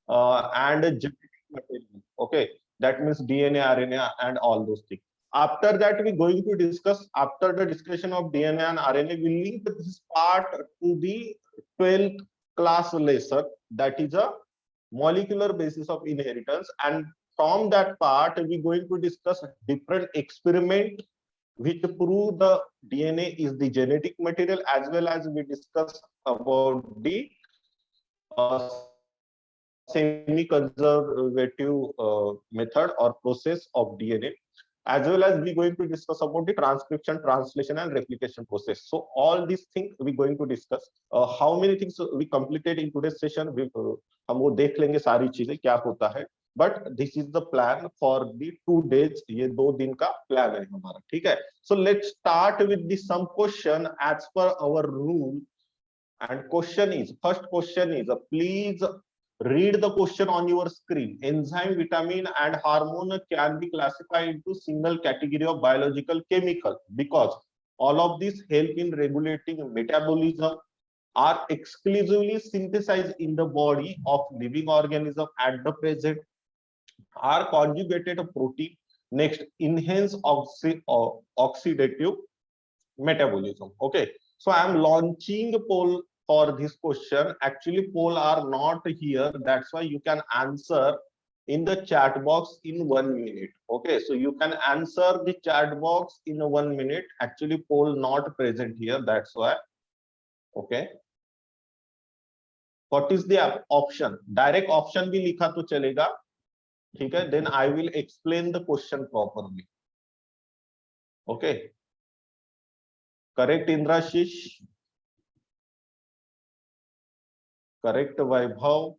and genetic material. Okay, that means DNA, RNA, and all those things. After that, we're going to discuss, after the discussion of DNA and RNA, we link this part to the 12th class lesson, that is a molecular basis of inheritance. And from that part, we're going to discuss different experiment which prove the DNA is the genetic material, as well as we discuss about the semi-conservative method or process of DNA, as well as we're going to discuss about the transcription, translation, and replication process. So all these things we're going to discuss. How many things we completed in today's session, हम वो देख लेंगे सारी चीजें क्या होता है. But this is the plan for the 2 days, ये 2 दिन का प्लान है हमारा. ठीक है. So let's start with the sum question as per our rule. And question is, first question is, please read the question on your screen. Enzyme, vitamin, and hormone can be classified into single category of biological chemical because all of these help in regulating metabolism, are exclusively synthesized in the body of living organism at the present, are conjugated protein. Next, enhance oxidative metabolism. Okay, so I am launching a poll for this question. Actually, poll are not here, that's why you can answer in the chat box in 1 minute. Okay, so you can answer the chat box in 1 minute. Actually, poll not present here, that's why. Okay, what is the option? Direct option भी लिखा तो चलेगा. ठीक है, then I will explain the question properly. Okay, correct Indrashish, correct Vaibhav,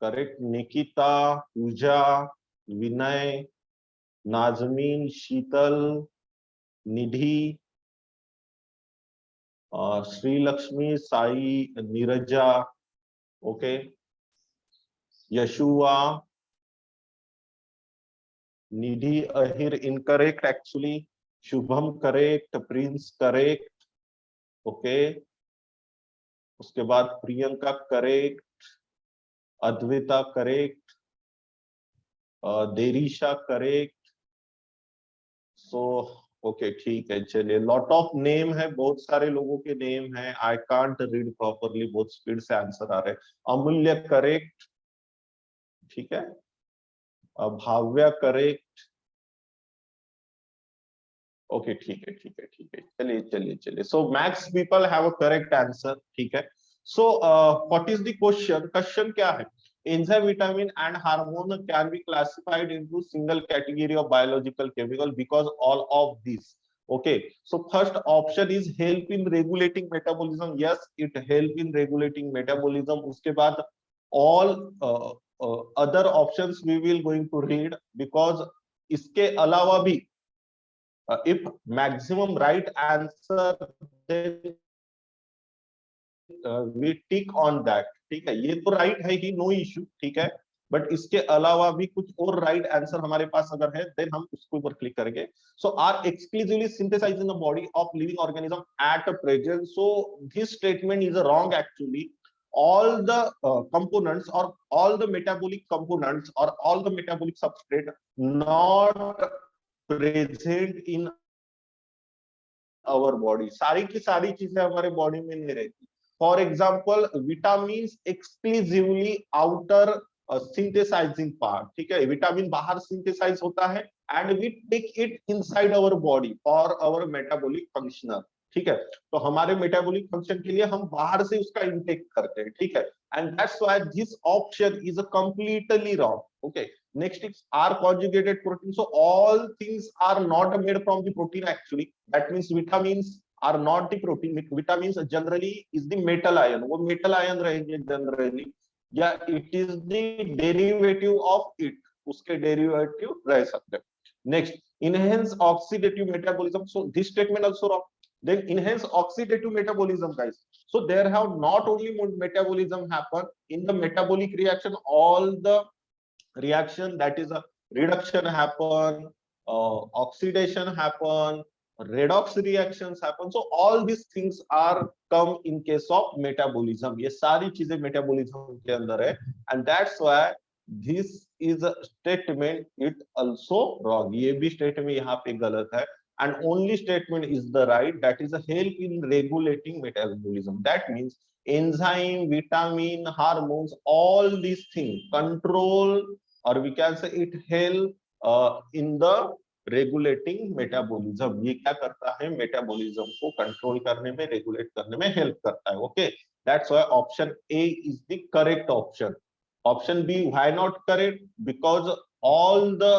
correct Nikita, Pooja, Vinay, Nazmeen, Sheetal, Nidhi, Sri Lakshmi, Sai, Niraja, okay, Yeshua, Nidhi Ahir incorrect actually, Shubham correct, Prince correct, okay, उसके बाद Priyanka correct, Advita correct, Derisha correct. So okay, ठीक है, चलिए. Lot of name है, बहुत सारे लोगों के नेम है. आई कांट रीड प्रॉपरली, बहुत स्पीड से आंसर आ रहे हैं. अमूल्य करेक्ट, ठीक है. भाव्या करेक्ट, ओके, ठीक है, ठीक है, ठीक है. चलिए चलिए चलिए. So max people have a correct answer. ठीक है. So, what is the question? Question क्या है? Enzyme, vitamin, and hormone can be classified into single category of biological chemical because all of these. Okay. So first option is help in regulating metabolism. Yes, it help in regulating metabolism. उसके बाद all other options we will going to read because इसके अलावा भी if maximum right answer then we tick on that. ठीक है, ये तो right है ही, नो इश्यू. ठीक है, बट इसके अलावा भी कुछ और राइट आंसर हमारे पास अगर है देन हम उसके ऊपर क्लिक करेंगे. So are exclusively synthesized in the body of living organism at present. So this statement is wrong actually. all the components or all the metabolic components or all the metabolic substrate not present in our body. सारी की सारी चीजें हमारे body में नहीं रहती. For example, vitamin exclusively outer synthesizing part. ठीक है, विटामिन बाहर सिंथेसाइज होता है and we take it inside our body for our metabolic functional. ठीक है, तो हमारे मेटाबॉलिक फंक्शन के लिए हम बाहर से उसका इंटेक करते हैं. ठीक है, and that's why this option is completely wrong. Okay, next is are conjugated protein. So all things are not made from the protein actually. That means vitamins are not the protein. Vitamins generally is the metal ion. वो metal ion रहेंगे generally, या it is the derivative of it. उसके derivative रह सकते हैं. Next, enhance oxidative metabolism. So this statement also wrong. Then enhance oxidative metabolism, guys. So there have not only metabolism happen in the metabolic reaction, all the reaction, that is a reduction happen, oxidation happen, redox reactions happen. So all these things are come in case of metabolism. ये सारी चीजें metabolism के अंदर है, and that's why this is a statement it also wrong. ये भी statement यहाँ पे गलत है, and only statement is the right, that is a help in regulating metabolism. That means enzyme, vitamin, hormones, all these things control, or we can say it help in the regulating metabolism. ये क्या करता है, metabolism को control करने में, regulate करने में help करता है. Okay, that's why option A is the correct option. Option B why not correct? Because all the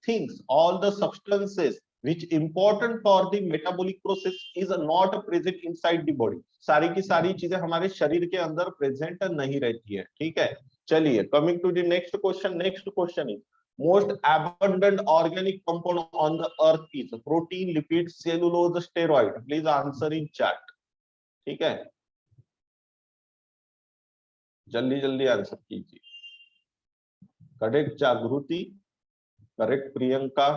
things, all the substances which important for the metabolic process is not present inside the body. सारी की सारी चीजें हमारे शरीर के अंदर present नहीं रहती है. ठीक है, चलिए coming to the next question. Next question is most abundant organic compound on the earth is protein, lipid, cellulose, steroid. Please answer in chat. ठीक है, जल्दी जल्दी आंसर कीजिए. Correct Jagriti, correct Priyanka,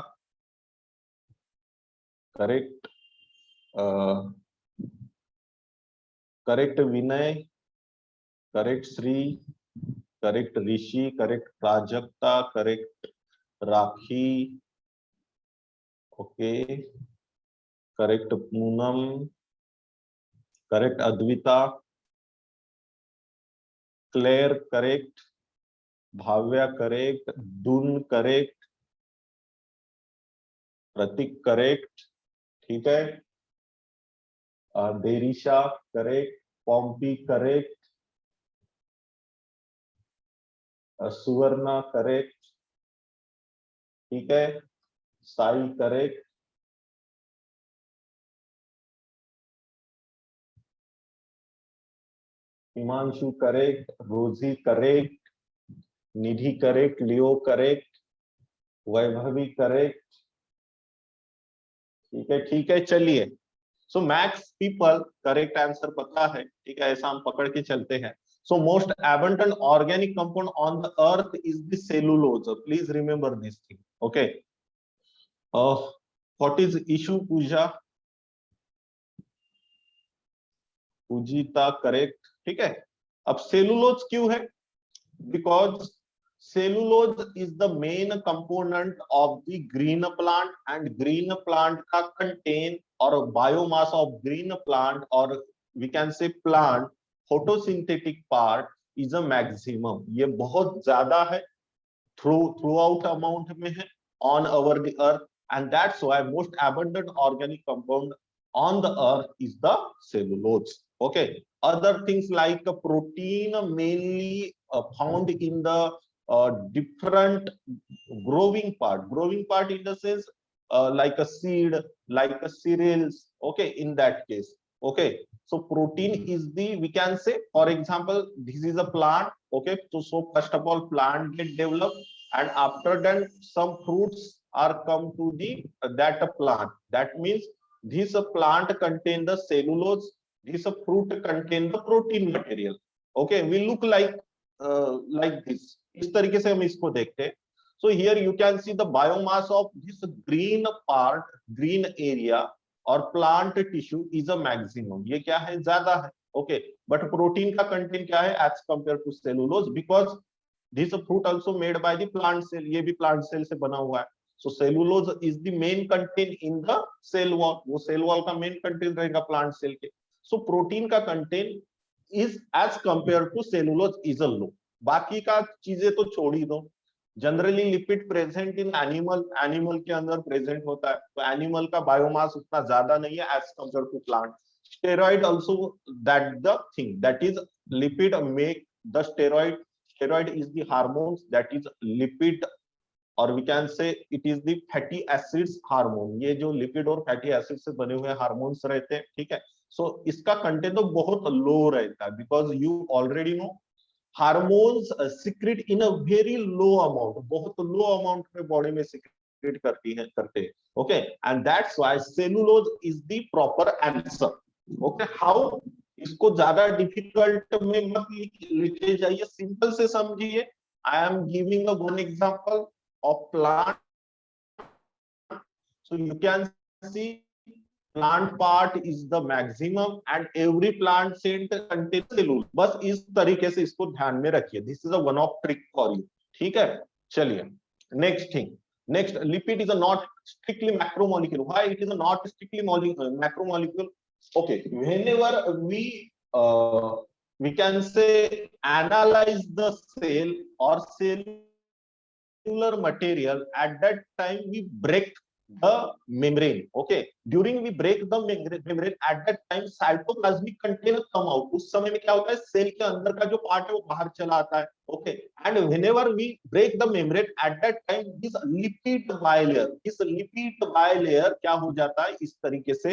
correct correct Vinay, correct Shri, correct Rishi, correct Prajakta, correct Rakhi, okay, correct Poonam, correct Advita, Claire correct, Bhavya correct, दुन correct, Prateek correct. ठीक है, Derisha correct, Pompi correct, Suvarna correct. ठीक है, Sai correct, Himanshu correct, Rosie correct, Nidhi correct, Leo correct, Vaibhavi correct. ठीक है, ठीक है, चलिए. So max people correct answer पता है. ठीक है, ऐसा हम पकड़ के चलते हैं. So most abundant organic compound on the earth is the cellulose. Please remember this thing. Okay. What is issue, Pooja? Poojita correct. ठीक है, अब सेलुलोज क्यों है? Because cellulose is the main component of the green plant, and green plant का content और biomass of green plant, और we can say plant photosynthetic part is a maximum. ये बहुत ज्यादा है, थ्रू आउट अमाउंट में है on our the earth, and that's why most abundant organic compound on the earth is the cellulose. Okay, other things like a protein mainly found in the different growing part in the sense like a seed, like a cereals. Okay, in that case. Okay, so protein is the, we can say, for example, this is a plant. Okay, so first of all plant get developed, and after that some fruits are come to the that plant. That means this plant contain the cellulose, this fruit contain the protein material. Okay, we look like this. इस तरीके से हम इसको देखते हैं. So here you can see the biomass of this green part, green area or plant tissue is a maximum. ये क्या है, ज्यादा है. Okay, but protein का content क्या है as compared to cellulose, because this fruit also made by the plant cell. ये भी plant cell से बना हुआ है. So cellulose is the main content in the cell wall. वो cell wall का main content रहेगा plant cell के. So protein का content is as compared to cellulose is a low. बाकी का चीजें तो छोड़ ही दो. Generally lipid present in animal के अंदर present होता है, तो animal का biomass उतना ज्यादा नहीं है as compared to plant. Steroid also that the thing, that is lipid make the steroid. Steroid is the hormones that is lipid, और we can say it is the fatty acids hormone. ये जो lipid और fatty acid से बने हुए hormones रहते हैं. ठीक है, सो इसका कंटेंट तो बहुत लो रहता है, because you already know hormones secret in a very low amount, बहुत लो अमाउंट में बॉडी में सीक्रेट करते हैं. Okay, and that's why cellulose is the proper answer. Okay, how, इसको ज्यादा डिफिकल्ट में मत लिखे जाइए, सिंपल से समझिए. I am giving a one example of plant. So you can see plant part is the maximum and every plant cell contains cellulose. बस इस तरीके से इसको ध्यान में रखिए. This is a one of trick for you. ठीक है, चलिए next thing. Next, lipid is a not strictly macromolecule. Why it is a not strictly macromolecule? Okay, whenever we can say analyze the cell or cellular material, at that time we break the membrane. Okay, during we break the membrane, at that time cytoplasmic content come out. उस समय में क्या होता है, cell के अंदर का जो पार्ट है वो बाहर चला आता है. Okay, and whenever we break the membrane, at that time this lipid bilayer क्या हो जाता है, इस तरीके से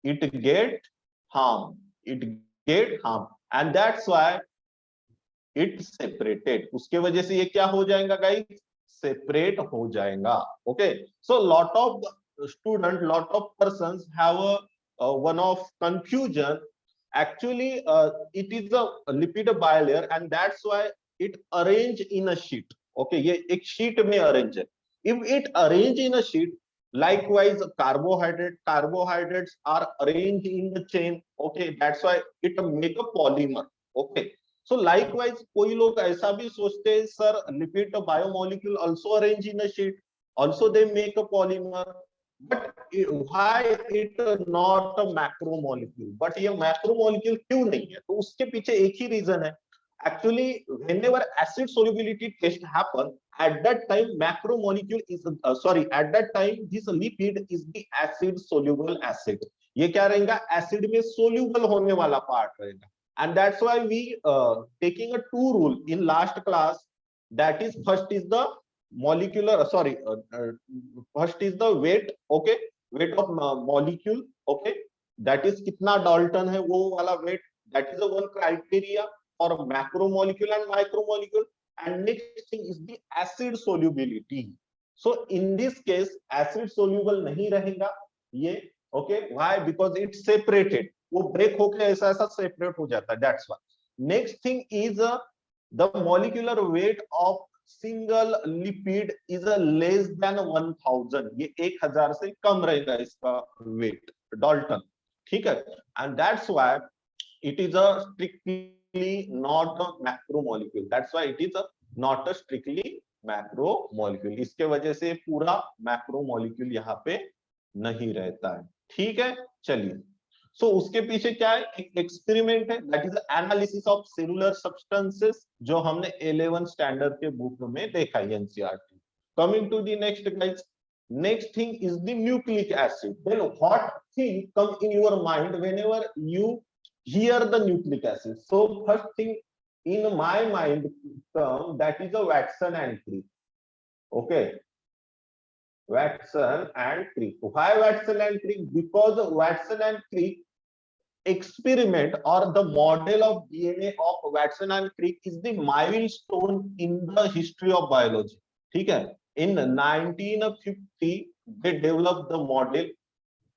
it get harmed, and that's why it separated. उसके वजह से ये क्या हो जाएगा गाइस, सेपरेट हो जाएगा. Okay, so lot of persons have a one of confusion. Actually it is a lipid bilayer and that's why it arrange in a sheet. Okay, ये एक sheet में arrange है. If it arrange in a sheet, likewise carbohydrates are arranged in the chain. Okay, that's why it make a polymer. Okay, so likewise कोई लोग ऐसा भी सोचते हैं, sir lipid biomolecule also arrange in a sheet, also they make a polymer, but why it not a macromolecule? But ये macromolecule क्यों नहीं है? तो उसके पीछे एक ही reason है. Actually, whenever acid solubility test happen, at that time macromolecule is at that time this lipid is the acid soluble acid. ये क्या रहेगा, acid में soluble होने वाला part रहेगा. And that's why we taking a two rule in last class, that is first is the molecular first is the weight. Okay, weight of molecule. Okay, that is कितना Dalton है वो वाला weight, that is the one criteria for macromolecule and micromolecule. And next thing is the acid solubility. So in this case acid soluble नहीं रहेगा ये. Okay, why? Because it's separated. वो break होके ऐसा ऐसा सेपरेट हो जाता है. That's why. Next thing is the molecular weight of single lipid is less than 1000. ये 1000 से कम रहेगा इसका वेट, डाल्टन. ठीक है, and that's why it is a strictly not a macromolecule. That's why it is not a strictly macromolecule. इसके वजह से पूरा मैक्रोमोलिक्यूल यहाँ पे नहीं रहता है. ठीक है, चलिए. सो उसके पीछे क्या है, एक एक्सपेरिमेंट है, that is analysis of cellular substances, जो हमने 11 स्टैंडर्ड के बुक में देखा है, NCERT. Coming to the next guys, next thing is the nucleic acid. Then what thing come in your mind whenever you hear the nucleic acid? So first thing in my mind term, that is a Watson and Crick. Okay, Watson and Crick. Why Watson and Crick? Because Watson and Crick experiment or the model of DNA of Watson and Crick is the milestone in the history of biology. ठीक है, in 1950 they developed the model.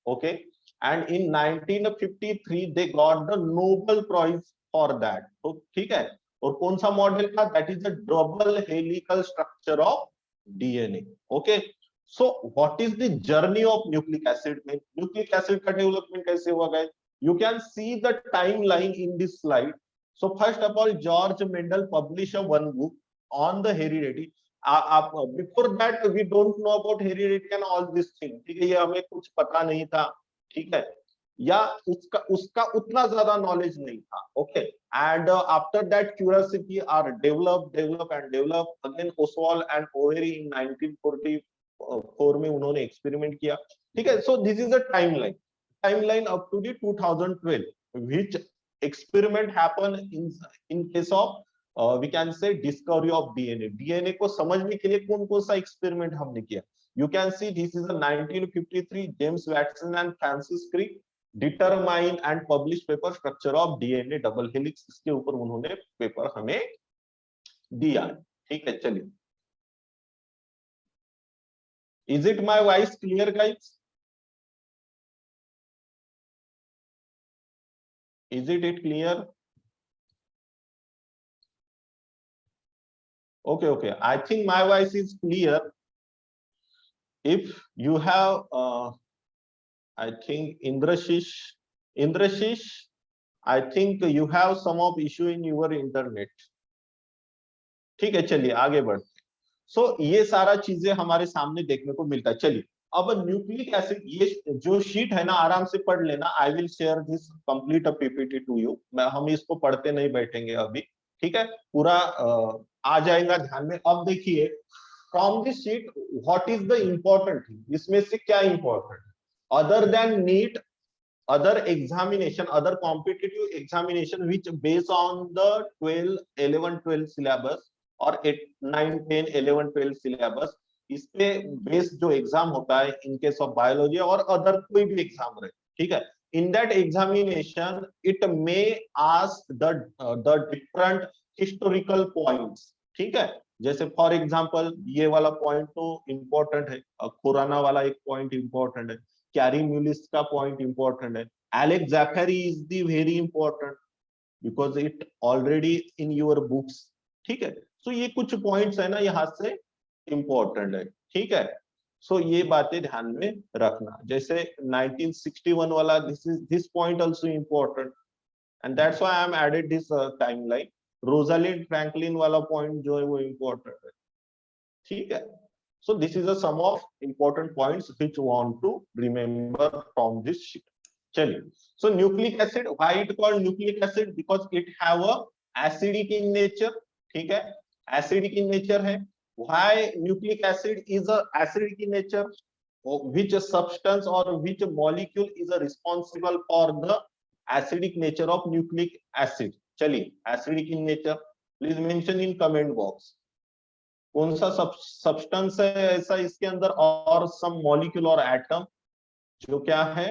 Okay, and in 1953 they got the Nobel Prize for that. तो ठीक है, और कौन सा model था? That is the double helical structure of DNA. Okay, so what is the journey of nucleic acid में? Nucleic acid का development कैसे हुआ guys? You can see the timeline in this slide. So first of all George Mendel publish a one book on the heredity. आप before that we don't know about heredity and all this thing. ठीक है, ये हमें कुछ पता नहीं था. ठीक है, या उसका उतना ज्यादा नॉलेज नहीं था. Okay, and after that curiosity are develop again. Oswald and Avery in 1944 में उन्होंने एक्सपेरिमेंट किया. ठीक है, so this is a timeline up to the 2012 which experiment happen in case of we can say discovery of DNA. DNA को समझने के लिए कौन कौन सा एक्सपेरिमेंट हमने किया? You can see this is a 1953 James Watson and Francis Crick determine and publish paper structure of DNA double helix. इसके ऊपर उन्होंने पेपर हमें दिया. ठीक है, चलिए. Is it my voice clear, guys? Is it clear? Okay. I think my voice is clear. If you have I think Indrashish, I think you have some of issue in your internet. ठीक है, चलिए आगे बढ़ते। सो ये सारा चीजें हमारे सामने देखने को मिलता है। चलिए अब न्यूक्लिक एसिड, ये जो शीट है ना आराम से पढ़ लेना। I will share this complete PPT to you. हम इसको पढ़ते नहीं बैठेंगे अभी, ठीक है, पूरा आ जाएगा ध्यान में। अब देखिए from this sheet what is the important thing, इसमें से क्या important other than NEET, other examination, other competitive examination which based on the 12 11 12 syllabus और 8 9 10 11 12 syllabus, इस पे बेस्ड जो एग्जाम होता है इन केस ऑफ बायोलॉजी और अदर कोई भी एग्जाम रहे, ठीक है, in that examination it may ask the different historical points, ठीक है। जैसे फॉर एग्जांपल ये वाला पॉइंट तो इंपॉर्टेंट है, खुराना वाला एक पॉइंट इंपॉर्टेंट है, कैरी म्यूलिस का पॉइंट इंपॉर्टेंट है, Alex Jeffrey is the very important because it already in your books, ठीक है। सो ये कुछ पॉइंट्स है ना यहाँ से इंपॉर्टेंट है, ठीक है। सो ये बातें ध्यान में रखना। जैसे 1961 वाला, this point also important and that's why I am added this timeline. Rosalind Franklin वाला पॉइंट जो है वो इंपॉर्टेंट है, ठीक है। So this is a sum of important points which you want to remember from this sheet. चलिए, so nucleic acid, why it called nucleic acid? Because it have a acidic in nature, ठीक है, acidic in nature है। Why nucleic acid is a acidic in nature? Which substance or which molecule is responsible for the acidic nature of nucleic acid? चलिए, acidic in nature, please mention in comment box. कौन सा substance है ऐसा इसके अंदर और सम molecule और atom जो क्या है?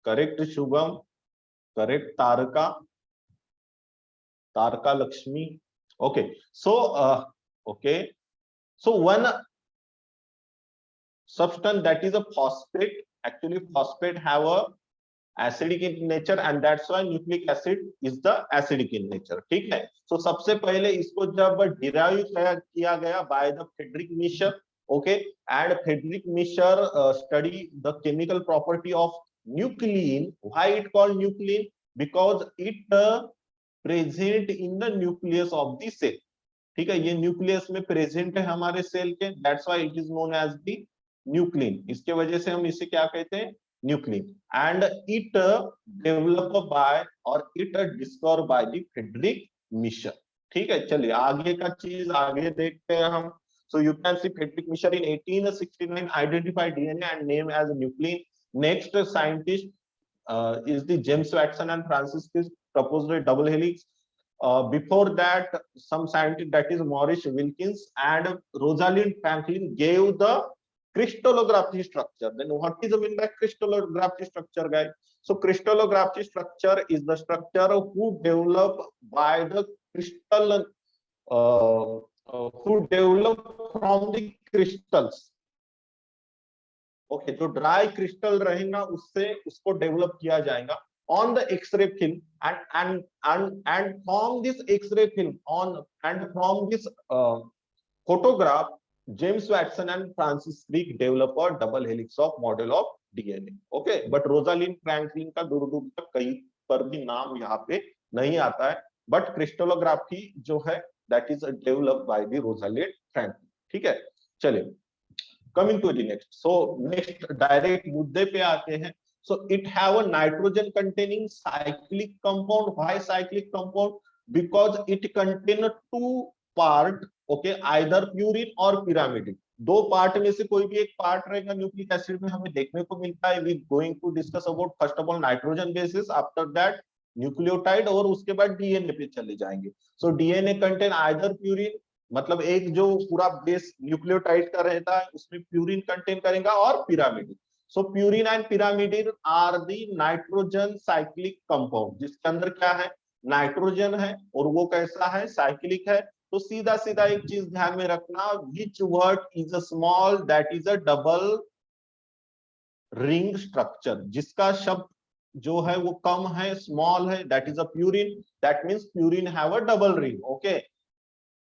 करेक्ट शुभम, करेक्ट तारका, तारका Lakshmi. Okay so okay so one substance that is a phosphate, actually phosphate have a acidic in nature and that's why nucleic acid is the acidic in nature, ठीक है। तो सबसे पहले इसको जब डिराइव किया गया by the Friedrich Miescher, okay, and Friedrich Miescher study the chemical property of nuclein. Why it called nuclein? Because it present in the nucleus of the cell, ठीक है, ये न्यूक्लियस में प्रेजेंट है हमारे सेल के, that's why it is known as the nuclein. इसके वजह से हम इसे क्या कहते हैं? Nuclein. And it develop by और it discover by the Friedrich Miescher, ठीक है। चलिए आगे का चीज आगे देखते हैं हम। So you can see Friedrich Miescher in 1869 identified DNA and name as nuclein. Next scientist is the James Watson and Francis Crick proposed a double helix. Before that, some scientist, that is Maurice Wilkins and Rosalind Franklin, gave the crystallography structure. Then what is the mean by crystallography structure, guys? So crystallography structure is the structure who develop by the crystal, who develop from the crystals. Okay, जो dry crystal रहेगा उससे उसको develop किया जाएगा on the x-ray film and from this X-ray film on and from this photograph, James Watson and Francis Crick develop a double helix of model of DNA. Okay, but Rosalind Franklin का दूर दूर तक कहीं पर भी नाम यहाँ पे नहीं आता है, but crystallography जो है that is developed by the Rosalind Franklin, ठीक है। चलिए coming to the next, so next direct मुद्दे पे आते हैं। So it have a nitrogen containing cyclic compound. Why cyclic compound? Because it contain two part, okay, either purine और pyrimidine। दो part में से कोई भी एक पार्ट रहेगा न्यूक्लिक एसिड में हमें देखने को मिलता है। We going to discuss about first of all nitrogen bases, after that nucleotide और उसके बाद डीएनए पे चले जाएंगे। So DNA contain either purine, मतलब एक जो पूरा बेस न्यूक्लियोटाइड का रहता है उसमें प्यूरिन कंटेन करेगा और pyrimidine. So purine and pyrimidine are the nitrogen cyclic compound, जिसके अंदर क्या है? नाइट्रोजन है और वो कैसा है? साइक्लिक है। तो सीधा सीधा एक चीज ध्यान में रखना, which word is a small, that is a double ring structure. जिसका शब्द जो है वो कम है, स्मॉल है, that is a purine, that means purine have a double ring, okay.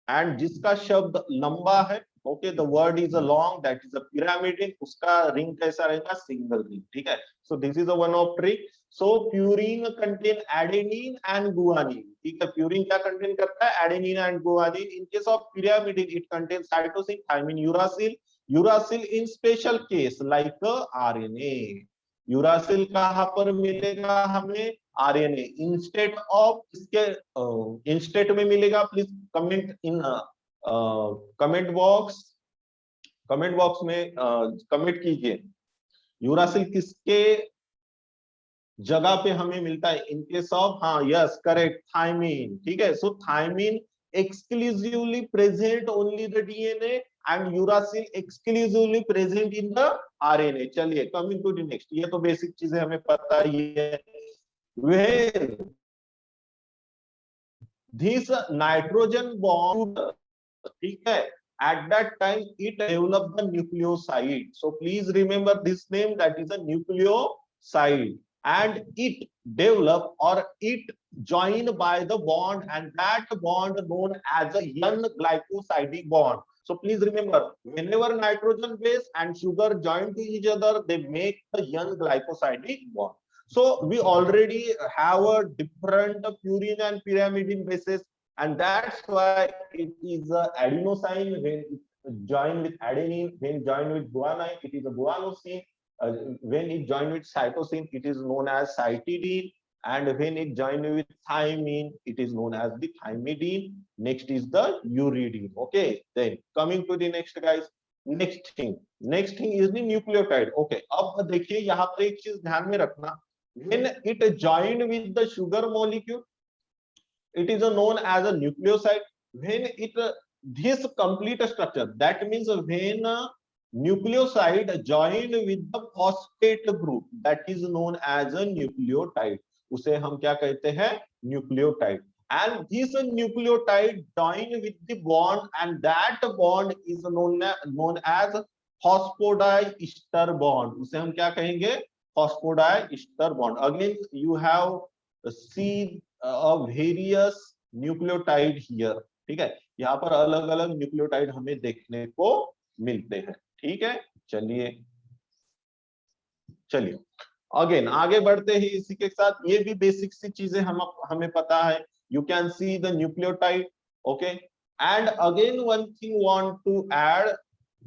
And जिसका शब्द लंबा है okay the word is a long, that is a pyrimidine, उसका रिंग कैसा रहेगा, सिंगल रिंग, ठीक है। So this is a one of trick. So purine contain adenine and guanine, ठीक है। प्यूरिन क्या कंटेन करता है, adenine and guanine. In case of pyrimidine it contain cytosine, thymine, uracil. Uracil in special case like RNA. Uracil कहां पर मिलेगा हमें, RNA instead of, इसके इंस्टेड में मिलेगा। Please comment in comment box, comment box में कमेंट कीजिए uracil किसके जगह पे हमें मिलता है, इन केस ऑफ, हाँ यस करेक्ट, थायमिन, ठीक है। So thymine exclusively present only the DNA and uracil exclusively present in the RNA। चलिए कमिंग टू द नेक्स्ट, ये तो बेसिक चीजें हमें पता ही है। when this nitrogen bond, ठीक है, at that time it develop the nucleoside, so please remember this name, that is a nucleoside, and it develop or it join by the bond, and that bond known as a N glycosidic bond. So please remember, whenever nitrogen base and sugar join to each other, they make the N glycosidic bond. So we already have a different purine and pyrimidine bases, and that's why it is a adenosine when it join with adenine, when join with guanine it is a guanosine, when it join with cytosine it is known as cytidine, and when it join with thymine it is known as the thymidine. Next is the uridine, okay। Then coming to the next guys, next thing is the nucleotide, okay। अब देखिए यहाँ पर एक चीज ध्यान में रखना, when it join with the sugar molecule it is known as a nucleoside। when it this complete structure, that means when nucleoside join with the phosphate group, that is known as a nucleotide, उसे हम क्या कहते हैं, nucleotide। and this nucleotide join with the bond, and that bond is known as phosphodiester bond, उसे हम क्या कहेंगे, phosphodiester bond। again you have seen various nucleotide here, ठीक है। यहाँ पर अलग अलग न्यूक्लियोटाइड हमें देखने को मिलते हैं, ठीक है। चलिए अगेन आगे बढ़ते ही इसी के साथ, ये भी बेसिक सी चीजें हमें पता है। You can see the nucleotide, okay. And again one thing want to add,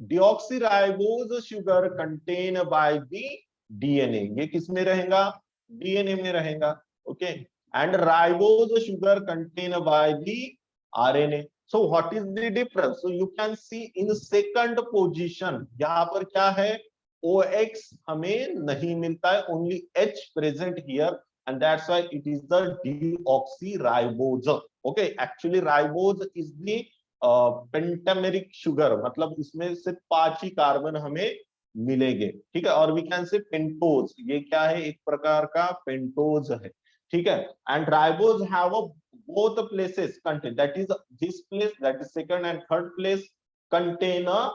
deoxyribose sugar contain by the DNA, ये किस में रहेगा, डीएनए में रहेगा, okay. and ribose sugar contained by the RNA. So what is the difference? So you can see in second position यहाँ पर क्या है, OX हमें नहीं मिलता है, only H present here, and that's why it is the deoxyribose, okay। actually ribose is the pentameric sugar, मतलब इसमें सिर्फ 5 ही कार्बन हमें मिलेंगे, ठीक है। और वी कैन से पेंटोज, ये क्या है, एक प्रकार का पेंटोज है, ठीक है। And ribose have both places contain, that is this place, that is second and third place contain a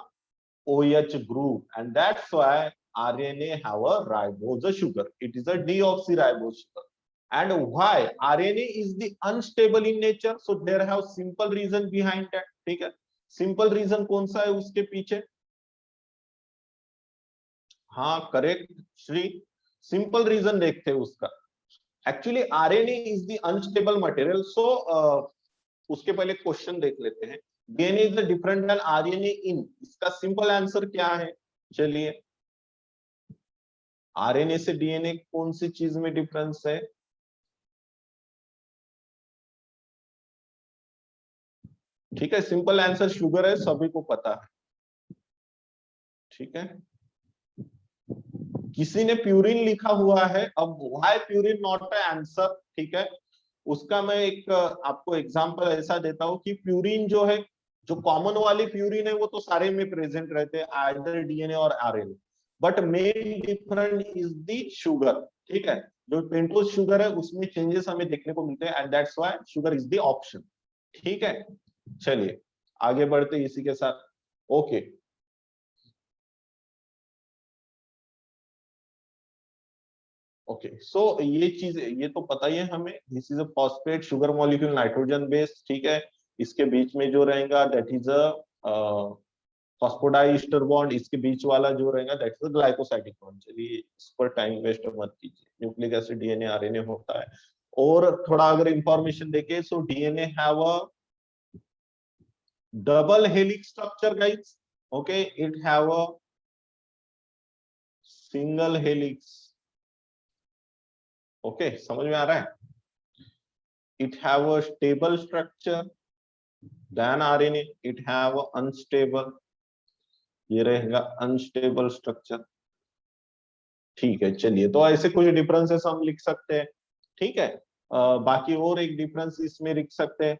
OH group, and that's why RNA have a ribose sugar, it is a deoxyribose sugar। and why RNA is the unstable in nature, so there have simple reason behind that, ठीक है। simple reason कौन सा है उसके पीछे, हाँ correct Shri, simple reason देखते हैं उसका। Actually RNA is the unstable material, so उसके पहले क्वेश्चन देख लेते हैं। DNA is different than RNA in, इसका सिंपल आंसर क्या है, चलिए। आरएनए से डीएनए कौन सी चीज में डिफरेंस है, ठीक है। सिंपल आंसर शुगर है, सभी को पता है, ठीक है। किसी ने प्यूरिन लिखा हुआ है, अब why purine not a answer, ठीक है। उसका मैं एक आपको एग्जांपल ऐसा देता हूं कि प्यूरिन जो है, जो कॉमन वाली प्यूरिन है वो तो सारे में प्रेजेंट रहते हैं, आइदर डीएनए और RNA, but main different is the sugar, ठीक है। जो पेंटोज शुगर है उसमें चेंजेस हमें देखने को मिलते हैं, and that's why sugar is the option, ठीक है। चलिए आगे बढ़ते इसी के साथ, ओके। ओके सो ये चीज, ये तो पता ही है हमें, this is a phosphate sugar molecule nitrogen base, ठीक है। इसके बीच में जो रहेगा that is a phosphodiester bond, इसके बीच वाला जो रहेगा दैट इज ग्लाइकोसाइडिक बॉन्ड। चलिए इस पर टाइम वेस्ट मत कीजिए, न्यूक्लिक एसिड डीएनए आरएनए होता है। और थोड़ा अगर इंफॉर्मेशन देखे, so DNA have a double helix structure guys, okay, it have a single helix, okay, समझ में आ रहा है? It have a stable structure than RNA, it have a unstable, ये रहेगा unstable structure। ठीक है, चलिए तो ऐसे कुछ डिफरेंसेस हम लिख सकते हैं, ठीक है। बाकी और एक डिफरेंस इसमें लिख सकते हैं,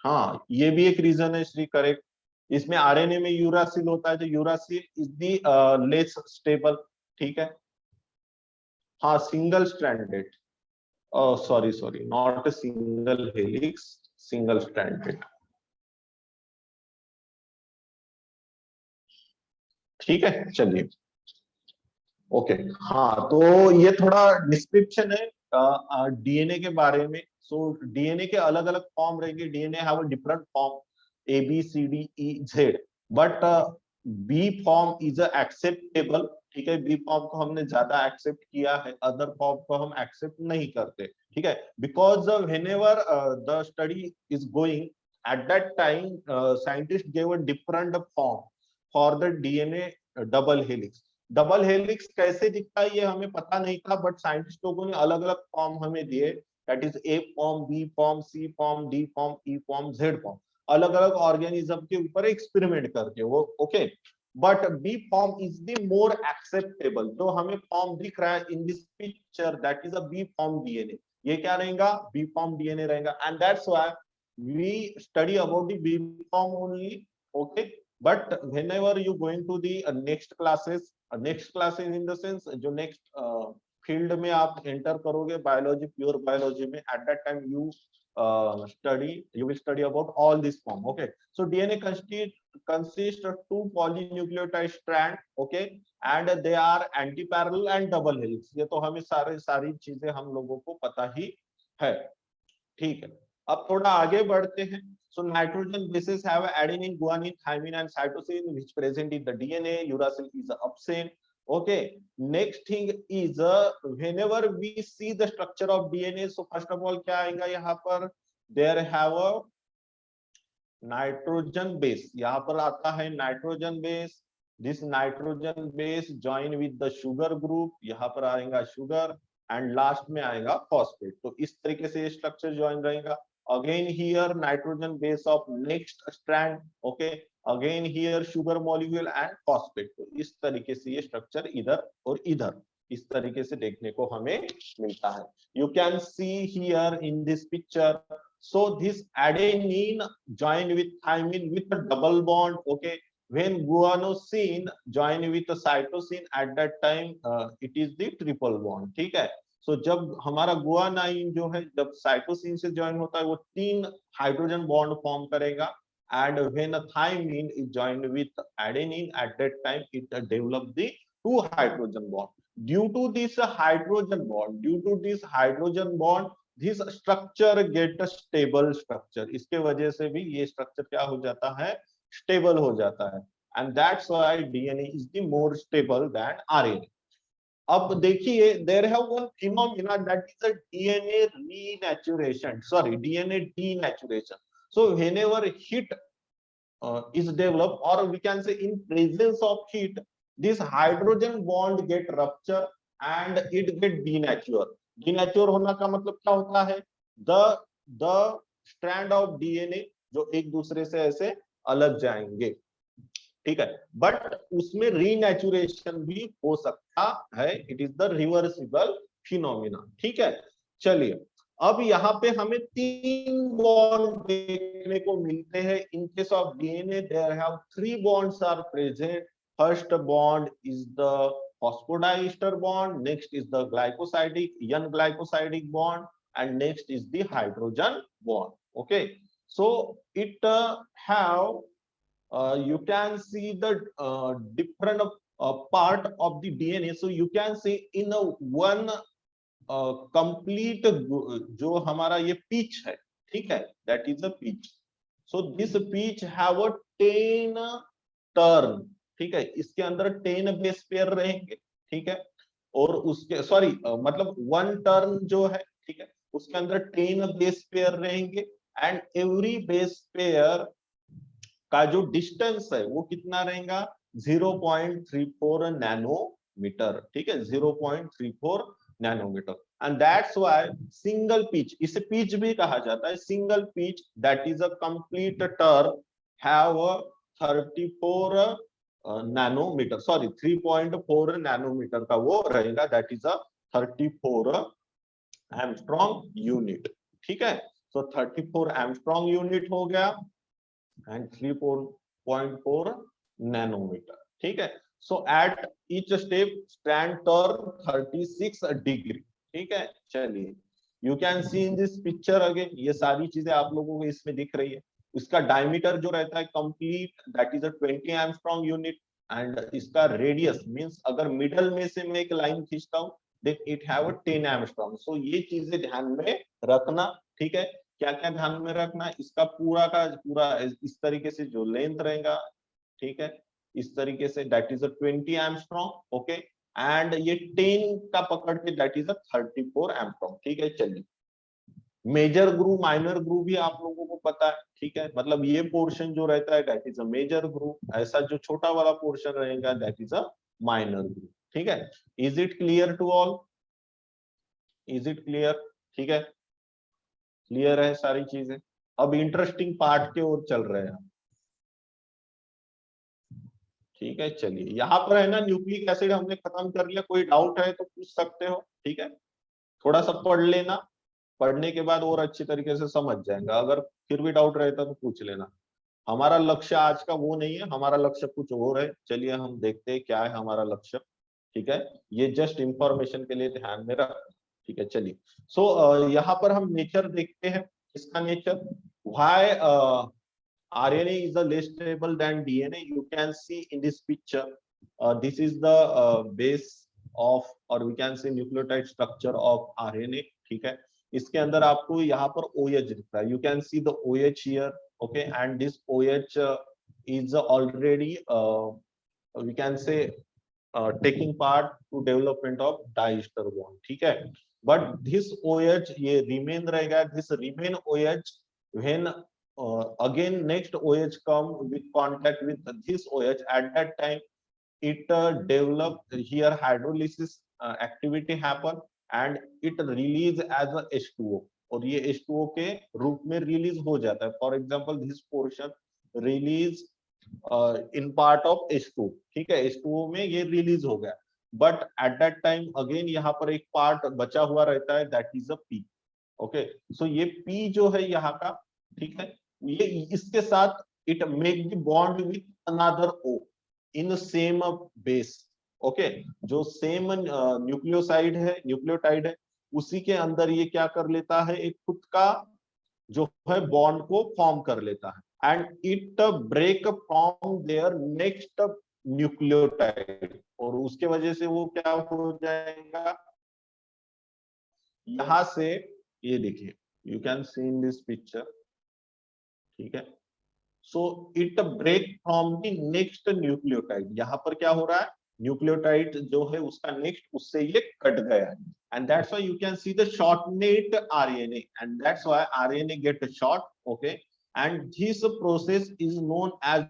हाँ ये भी एक रीजन है श्री, करेक्ट। इसमें आरएनए में यूरासिल होता है, तो uracil is the less stable, ठीक है। हाँ single stranded, sorry sorry, not single helix, single stranded, ठीक है। चलिए ओके, हाँ तो ये थोड़ा डिस्क्रिप्शन है डीएनए के बारे में। सो डीएनए के अलग अलग फॉर्म रहेंगे, DNA have a different form A B C D E Z, but B form is acceptable, ठीक है। बी फॉर्म को हमने ज्यादा एक्सेप्ट किया है, अदर फॉर्म को हम एक्सेप्ट नहीं करते, ठीक है। Because whenever the study is going at that time scientist gave a different form for the DNA double helix. Double helix कैसे दिखता है ये हमें पता नहीं था, बट साइंटिस्ट लोगों ने अलग अलग फॉर्म हमें दिए, that is A form, B form, C form, D form, E form, Z form, अलग अलग ऑर्गेनिज्म के ऊपर एक्सपेरिमेंट करके वो, okay. But B form is the more acceptable, जो हमें फॉर्म दिख रहा है in this picture that is a B form DNA, ये क्या रहेगा, बी फॉर्म डीएनए रहेगा, and that's why we study about the B form only, okay. But whenever you going to the next classes in the sense जो next field में आप enter करोगे, biology, pure biology में, eight that time you you will study about all this form, okay। So DNA consist of two polynucleotide strand, okay, and they are antiparallel and double helix, ये तो हमें सारी चीजें हम लोगों को पता ही है, ठीक है। अब थोड़ा आगे बढ़ते हैं। So nitrogen bases have adenine, guanine, thymine, and cytosine which present in the DNA. Uracil is absent. Okay. Next thing is whenever we see the structure of DNA, so first of all क्या आएगा यहाँ पर, there have a nitrogen base, यहाँ पर आता है nitrogen base, this nitrogen base join with the sugar group, यहाँ पर आएगा sugar, एंड लास्ट में आएगा फॉस्फेट। तो इस तरीके से ये स्ट्रक्चर ज्वाइन रहेगा। Again here nitrogen base of next strand, okay, again here sugar molecule and phosphate. तो इस तरीके से ये स्ट्रक्चर इधर और इधर इस तरीके से देखने को हमें मिलता है। You can see here in this picture, so this adenine join with thymine with a double bond, okay, when guanosine join with a cytosine at that time it is the triple bond, ठीक है। so जब हमारा guanine जो है जब cytosine से join होता है वो 3 हाइड्रोजन बॉन्ड फॉर्म करेगा, and when a thymine is joined with adenine at that time it develop the 2 hydrogen bond। due to this hydrogen bond this structure get a stable structure, इसके वजह से भी ये structure क्या हो जाता है, स्टेबल हो जाता है, and that's why DNA is the more stable than RNA। अब देखिए there have one phenomena that is a DNA renaturation, sorry DNA denaturation। so whenever heat is developed, or we can say in presence of heat, this hydrogen bond get rupture and it get denature। denature होना का मतलब क्या होता है, the strand of DNA जो एक दूसरे से ऐसे अलग जाएंगे, ठीक है। बट उसमें रीनेचुरेशन भी हो सकता है, it is the reversible phenomena, ठीक है। चलिए अब यहाँ पे हमें 3 बॉन्ड देखने को मिलते हैं। In case of DNA there have 3 bonds are present. First bond is the phosphodiester bond, next is the glycosidic n glycosidic bond, and next is the hydrogen bond, okay। so it have you can see the different part of the DNA। so you can see in a one complete जो हमारा ये pitch है, ठीक है, that is a pitch। So this pitch have a 10 turn, ठीक है, इसके अंदर 10 बेस पेयर रहेंगे, ठीक है, और उसके सॉरी मतलब 1 टर्न जो है, ठीक है, उसके अंदर 10 बेस पेयर रहेंगे एंड एवरी बेस पेयर का जो डिस्टेंस है वो कितना रहेगा 0.34 नैनोमीटर, ठीक है, 0.34 nanometer. And that's why single pitch, इसे पिच भी कहा जाता है, single pitch that is a complete turn have 34 nanometer, sorry 3.4 nanometer का वो रहेगा, that is a 34 angstrom unit, ठीक है। सो 34 एंगस्ट्रॉम यूनिट हो गया एंड 3.4 नैनोमीटर, ठीक है। So at each step stand turn 36 degree, ठीक है। चलिए, you can see in this picture again, ये सारी चीजें आप लोगों को इसमें दिख रही है। इसका डायमीटर जो रहता है complete that is a 20 angstrom unit and इसका रेडियस मींस अगर मिडल में से मैं एक लाइन खींचता हूं देन इट हैव 10 एंगस्ट्रॉम। सो ये चीजें ध्यान में रखना, ठीक है। क्या क्या ध्यान में रखना, इसका पूरा का पूरा इस तरीके से जो लेंथ रहेगा, ठीक है, इस तरीके say that is a 20 angstrom, okay, and ये 10 का पकड़ के दैट इज अ 34 एंगस्ट्रॉम, ठीक है। चलिए, मेजर ग्रुप माइनर ग्रुप भी आप लोगों को पता है, ठीक है, मतलब ये पोर्शन जो रहता है that is a major group, ऐसा जो छोटा वाला पोर्शन रहेगा that is a minor group, ठीक है। Is it clear to all, is it clear, ठीक है, क्लियर है सारी चीजें। अब इंटरेस्टिंग पार्ट के ओर चल रहे हैं, ठीक है। चलिए, यहाँ पर है ना न्यूक्लिक एसिड हमने खत्म कर लिया, कोई डाउट है तो पूछ सकते हो, ठीक है, थोड़ा सा पढ़ लेना, पढ़ने के बाद और अच्छी तरीके से समझ जाएगा, अगर फिर भी डाउट रहता तो पूछ लेना। हमारा लक्ष्य आज का वो नहीं है, हमारा लक्ष्य कुछ और है। चलिए हम देखते हैं क्या है हमारा लक्ष्य, ठीक है, ये जस्ट इंफॉर्मेशन के लिए ध्यान में रख, ठीक है। चलिए, सो यहाँ पर हम नेचर देखते हैं, इसका nature why RNA is a less stable than DNA. You can see in this picture. This is the base of, or we can say nucleotide structure of RNA. ठीक है, इसके अंदर आपको यहाँ पर OH दिखता है. You can see the OH here. Okay, and this OH is already we can say taking part to development of diester bond. ठीक है, but this OH ये remain रहेगा. This remain OH when again next OH come with contact with this OH, at that time it develop here hydrolysis activity happen and it release as a H2O, और ये H2O के रूप में release हो जाता है. For example this portion release in part of H2, ठीक है, H2O में ये रिलीज हो गया, but at that time again यहाँ पर एक पार्ट बचा हुआ रहता है that is a P. Okay, so ये P जो है यहाँ का, ठीक है, ये इसके साथ it make the bond with another O in same base. Okay, जो सेम न्यूक्लियोसाइड है, न्यूक्लियोटाइड है, उसी के अंदर ये क्या कर लेता है, एक खुद का जो है बॉन्ड को फॉर्म कर लेता है and it break from there next nucleotide, और उसके वजह से वो क्या हो जाएगा, यहां से ये देखिए, you can see in this picture, ठीक है, so it break from the next nucleotide. यहाँ पर क्या हो रहा है, न्यूक्लियोटाइड जो है उसका नेक्स्ट उससे ये कट गया है, and that's why you can see the shortened RNA, and that's why RNA get short. Okay, and this process is known as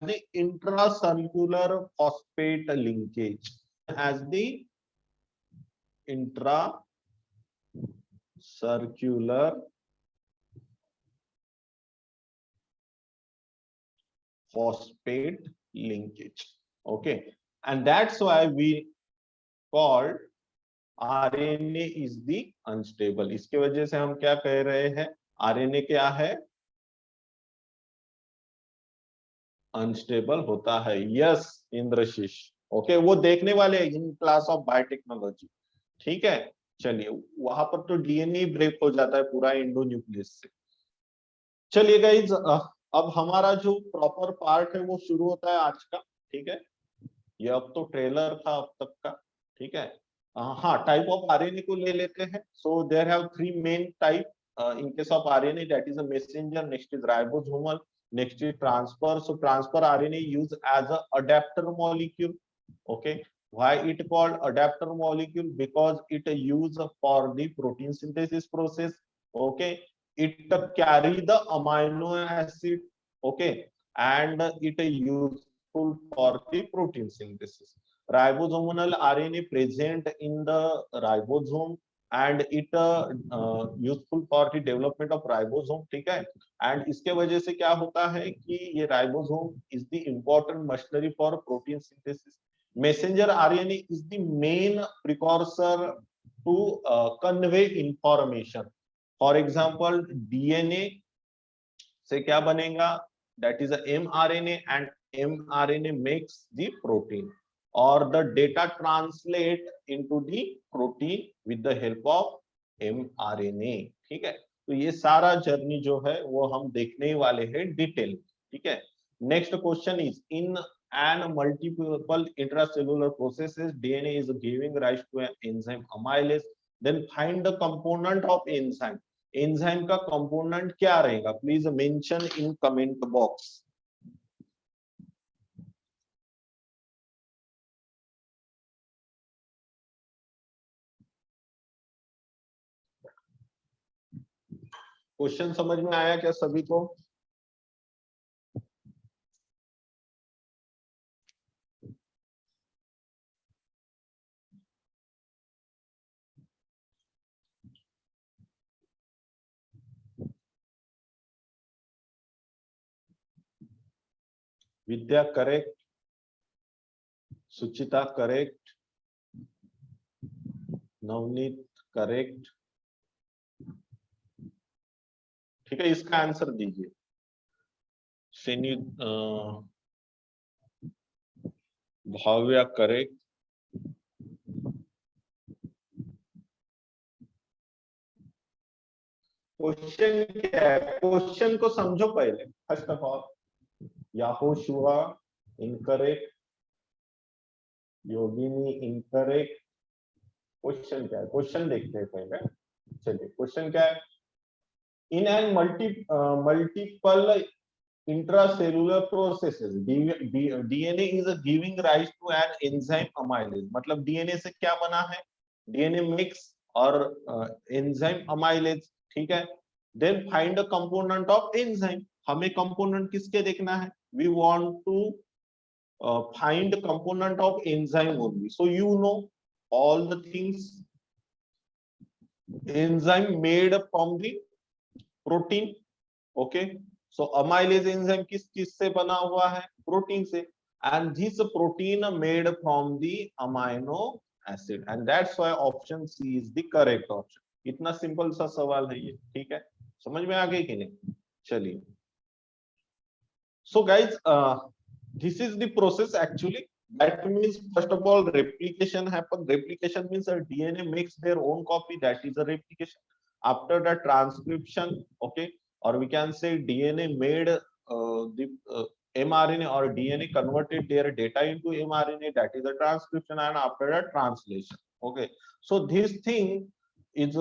the intracellular phosphate linkage, as the intracircular phosphate linkage. Okay, and that's why we called RNA is the unstable. इसके वजह से हम क्या कह रहे हैं, RNA क्या है, अनस्टेबल होता है. यस इंद्रशीष, ओके, वो देखने वाले इन क्लास ऑफ बायोटेक्नोलॉजी, ठीक है. चलिए, वहां पर तो डीएनए ब्रेक हो जाता है पूरा एंडोन्यूक्लियस से. चलिए गाइज, अब हमारा जो प्रॉपर पार्ट है वो शुरू होता है आज का, ठीक है. ये अब तो ट्रेलर था अब तक का, ठीक है. हाँ, टाइप ऑफ आरएनए को ले लेते हैं. So there have 3 main type. in case of RNA, that is a messenger. Next is ribosomal. Next is transfer. So transfer RNA used as a adapter molecule. Okay. Why it called adapter molecule? Because it used for the protein synthesis process. Okay. It carry the amino acid. Okay. And it useful for the protein synthesis. Ribosomal RNA present in the ribosome and it useful for the development of ribosome. ठीक है. And इसके वजह से क्या होता है कि ये ribosome is the important machinery for protein synthesis. Messenger RNA is the main precursor to convey information. For example, DNA से क्या बनेगा? That is a mRNA, and mRNA makes the protein, or the data translate into the protein with the help of mRNA. ठीक है. तो ये सारा journey जो है वो हम देखने वाले हैं डिटेल. ठीक है. Next question is in and multiple intracellular processes, DNA is giving rise to an enzyme amylase. Then find the component of enzyme. Enzyme का component क्या रहेगा? Please mention in comment box. Question समझ में आया क्या सभी को? विद्या करेक्ट, सुचिता correct, Navneet correct. ठीक है, इसका आंसर दीजिए. सैनी भाव्या करेक्ट. क्वेश्चन क्या है? क्वेश्चन को समझो पहले. First of all Yahoshua incorrect, Yogini incorrect. Question क्या है? क्वेश्चन देखते हैं पहले. चलिए, क्वेश्चन क्या है? In an multiple intracellular processes, DNA is giving rise to an enzyme amylase. मतलब DNA से क्या बना है? DNA mix और enzyme amylase. ठीक है. Then find a component of enzyme. हमें component किसके देखना है? We want to find component of enzyme only. So you know all the things. Enzyme made from the protein. Okay. So amylase enzyme किस चीज से बना हुआ है? प्रोटीन से. And this protein made from the amino acid, and that's why option C is the correct option. इतना simple सा सवाल है ये. ठीक है, समझ में आ गई कि नहीं? चलिए. So guys, this is the process actually. That means first of all replication happen. Replication means a DNA makes their own copy. That is a replication. After the transcription, okay, or we can say DNA made the mRNA, or DNA converted their data into mRNA. That is a transcription, and after that translation. Okay, so this thing is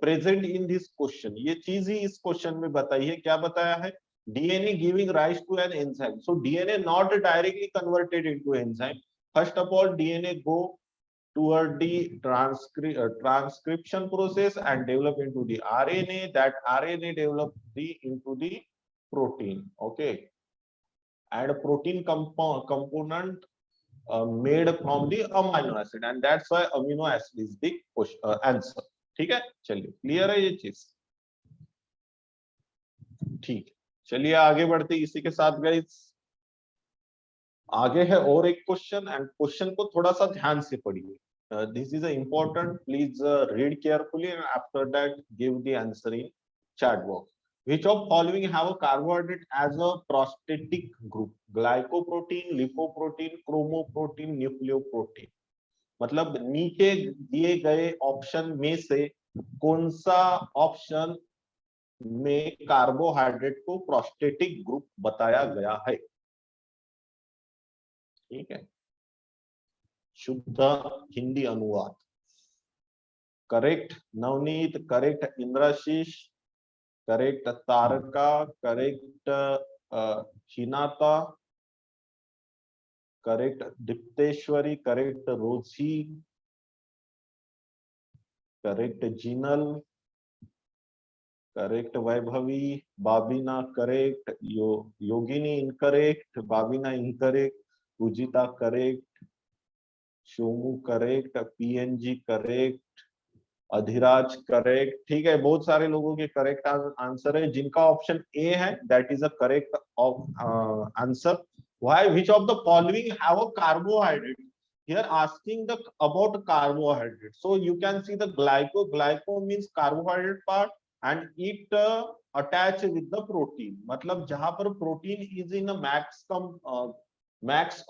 present in this question. ये चीज ही इस question में बताई है. क्या बताया है? DNA giving rise to an enzyme. So DNA not directly converted into enzyme. First of all, DNA go toward the transcription process and develop into the RNA. That RNA develop into the protein. Okay, and a protein component made from the amino acid, and that's why amino acid is the answer. ठीक है, चलिए, clear है ये चीज? ठीक, चलिए आगे बढ़ते. इसी के साथ गाइस आगे है और एक क्वेश्चन, एंड क्वेश्चन को थोड़ा सा ध्यान से पढ़िए. This is important. Please read carefully, and after that give the answer in chat box. Which of following have a carbohydrate as a prosthetic group? Glycoprotein, lipoprotein, chromoprotein, nucleoprotein. मतलब नीचे दिए गए ऑप्शन में से कौन सा ऑप्शन में carbohydrate को प्रोस्टेटिक ग्रुप बताया गया है? ठीक है, शुद्ध हिंदी अनुवाद. Correct Navneet, correct Indrashish, correct Taraka, correct Hinata, correct Dipteshwari, correct Rosie, correct Jinal, correct Vaibhavi, Babina correct, Yogini incorrect, Babina incorrect, Pujita correct, Shomu correct, PNG correct, Adhiraj correct. ठीक है, बहुत सारे लोगों के करेक्ट आंसर है। जिनका ऑप्शन ए है that is a correct answer. Why which of the following have a carbohydrate? Here asking the about carbohydrate, so you can see the glyco means carbohydrate part and it attach with the protein, मतलब जहां पर protein is in a max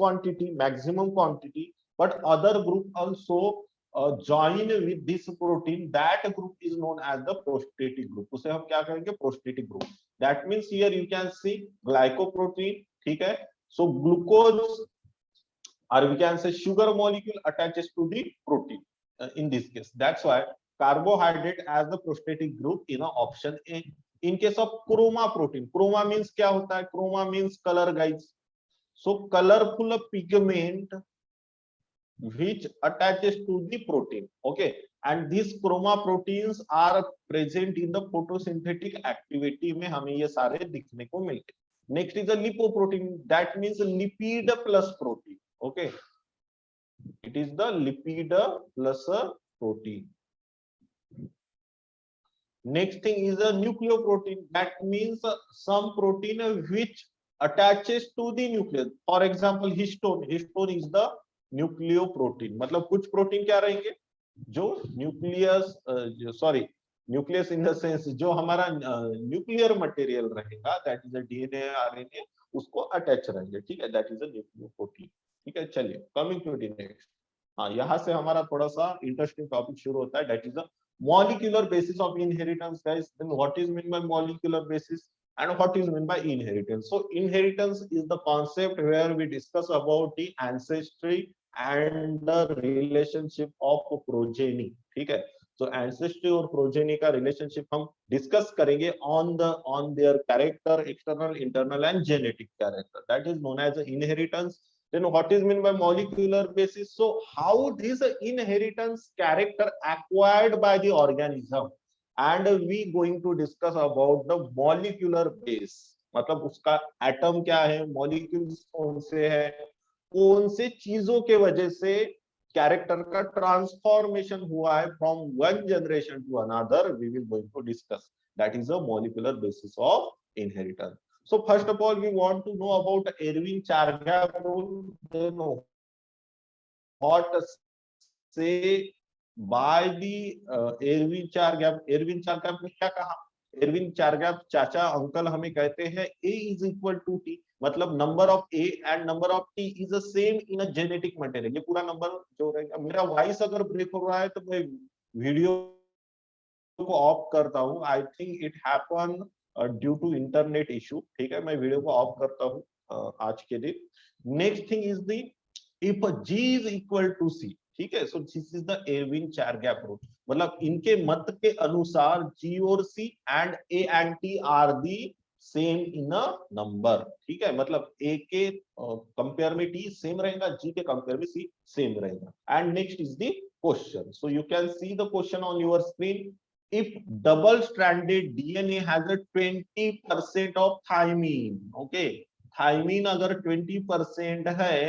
quantity, maximum quantity, but other group also join with this protein, that group is known as the prostatic group. उसे हम क्या कहेंगे? prostatic group. That means here you can see glycoprotein, ठीक है, so glucose or we can say sugar molecule attaches to the protein in this case. That's why carbohydrate as the prostatic group in option A. In case of chroma protein, chroma means क्या होता है? chroma means color guys. So colorful pigment which attaches to the protein, okay, and these chroma proteins are present in the photosynthetic activity में हमें ये सारे दिखने को मिलते हैं. Next is a lipoprotein, that means lipid plus protein. Okay, it is the lipid plus a protein. Next thing is a nucleoprotein, that means some protein which attaches to the nucleus. For example, histone is the nucleoprotein. मतलब कुछ protein क्या रहेंगे जो nucleus in the sense जो हमारा nuclear material रहेगा, that is a DNA RNA, उसको attach रहेंगे. ठीक है, दैट इज अ न्यूक्लियोप्रोटीन. ठीक है, चलिए कमिंग टू द नेक्स्ट. हाँ, यहाँ से हमारा थोड़ा सा इंटरेस्टिंग टॉपिक शुरू होता है, that is the molecular basis of inheritance, guys. Then what is meant by molecular basis and what is meant by inheritance? So inheritance is the concept where we discuss about the ancestry and the relationship of progeny. ठीक है, so ancestry और progeny का relationship हम discuss करेंगे on their character, external, internal and genetic character. That is known as inheritance. Then what is meant by molecular basis? So how this inheritance character acquired by the organism, and we going to discuss about the molecular base. मतलब उसका atom क्या है, molecules कौन से है, कौन से चीजों के वजह से कैरेक्टर का ट्रांसफॉर्मेशन हुआ है from one generation to another, we will going to discuss. That is a molecular basis of inheritance. So first of all, we want to know about Erwin Chargaff rule. Then what say by the Erwin Chargaff? Erwin Chargaff ने क्या कहा? Erwin Chargaff चाचा uncle हमें कहते हैं A is equal to T, मतलब number of A and number of T is the same in a genetic material. ये पूरा नंबर जो रहेगा. मेरा वॉइस अगर ब्रेक हो रहा है तो मैं वीडियो को ऑफ करता हूँ. I think it happen due to internet issue. ठीक है, मैं वीडियो को ऑफ करता हूँ आज के दिन. Next thing is the if G is equal to C. ठीक है, so this is the Erwin Chargaff rule. मतलब इनके मत के अनुसार G और C and A and T are the same in a number. ठीक है, मतलब A के कंपेयर में T सेम रहेगा, G के कंपेयर में C सेम रहेगा. And next is the question. So you can see the question on your screen. If double-stranded DNA has a 20% of thymine, okay, thymine अगर 20% है,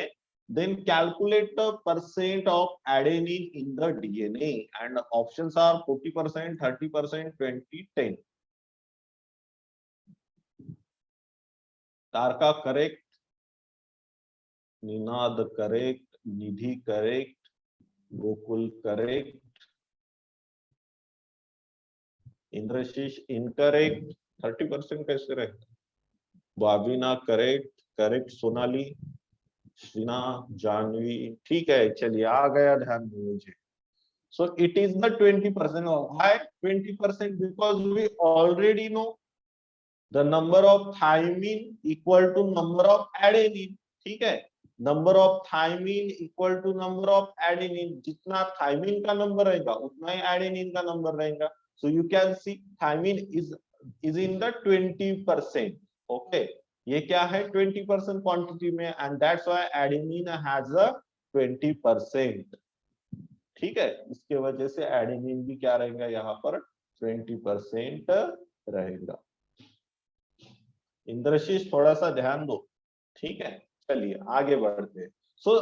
then calculate the percent of adenine in the DNA, and options are 40%, 30%, 20, 10. Taraka correct, Ninad correct, Nidhi correct, Gokul correct, Indrashish incorrect. 30% कैसे रहेगा? Babina correct, Sonali, Shrina, Janvi. ठीक है, चलिए आ गया ध्यान में मुझे. So it is the 20%. Why 20%? Because we already know the number of thymine equal to number of adenine. ठीक है, number of thymine equal to number of adenine, जितना थायमीन का नंबर रहेगा उतना ही एडेनिन का नंबर रहेगा. So you can see thymine is in the 20%. Okay, ये क्या है 20% क्वांटिटी में, and that's why adenine has a 20%. ठीक है, इसके वजह से एडेनिन भी क्या रहेगा यहाँ पर 20% रहेगा. इंद्रशीष थोड़ा सा ध्यान दो. ठीक है, चलिए आगे बढ़ते हैं. So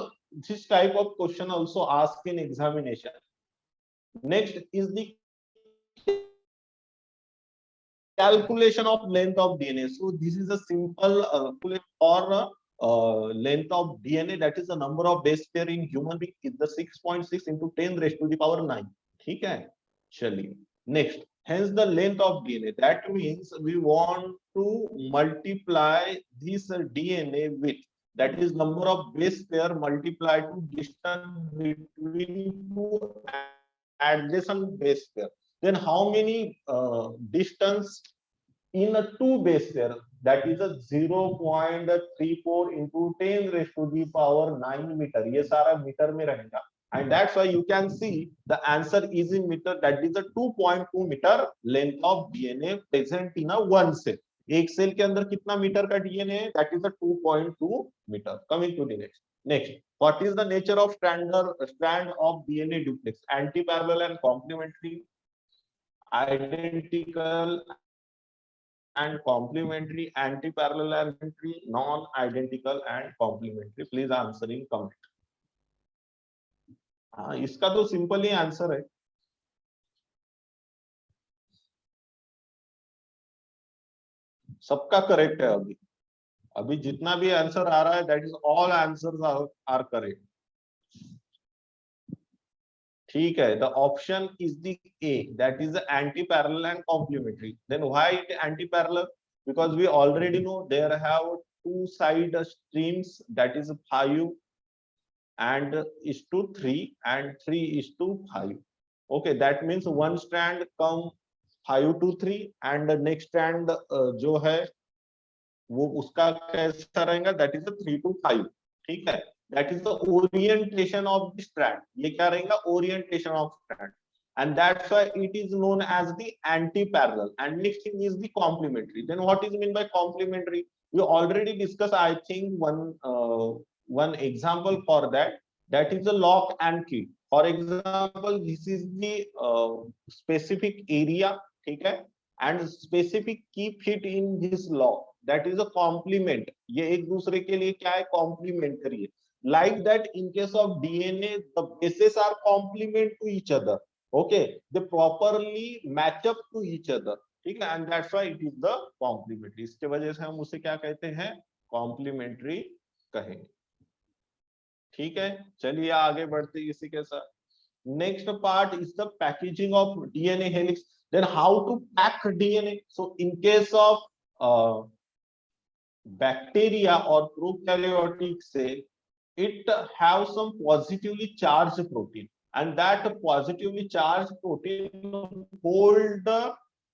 this type of question also ask in examination. Next is the calculation of length of DNA. So this is a simple calculation for length of DNA, that is the number of base pair in human being is the 6.6 into 10 raised to the power 9. ठीक है, चलिए next. Hence the length of DNA, that means we want to multiply this DNA with, that is number of base pair multiplied to distance between two adjacent base pair. Then how many distance in a two base pair, that is a 0.34 into 10 raised to the power 9 meter. ये सारा metre में रहेगा, and that's why you can see the answer is in meter, that is a 2.2 meter length of DNA present in a one cell. एक cell के अंदर कितना metre का DNA है, that is a 2.2 meter. Coming to the next, what is the nature of strand of DNA duplex? Anti-parallel and complementary, identical and complementary, anti-parallel and complementary, non-identical and complementary. Please answer in comment. हाँ, इसका तो simple ही answer है. सबका correct है. अभी जितना भी answer आ रहा है, that is all answers are correct. ठीक है, the option is the A, that is anti parallel and complementary. Then why it anti parallel? Because we already know there have two side streams, that is 5 and is to 3 and 3 is to 5. Okay, that means one strand come 5 to 3 and the next strand जो है वो उसका कैसा रहेगा, that is a 3 to 5. ठीक है, that is the orientation of the strand. ये क्या रहेगा, orientation of strand, and that's why it is known as the anti-parallel. And next thing is the complementary. Then what is meant by complementary? We already discussed, I think, one example for that, that is the lock and key. For example, this is the specific area, ठीक है, and specific key fit in this lock, that is a complement. ये एक दूसरे के लिए क्या है, complementary है. Like that, in case of DNA, the bases are complement to each other. Okay, they properly match up to each other. ठीक है, and that's why it is the complementary. इसके वजह से हम उसे क्या कहते हैं, complementary कहेंगे. ठीक है, चलिए आगे बढ़ते हैं इसी के साथ. Next part is the packaging of DNA helix. Then how to pack DNA. So in case of bacteria और prokaryotic cell, it have some positively charged protein, and that positively charged protein hold the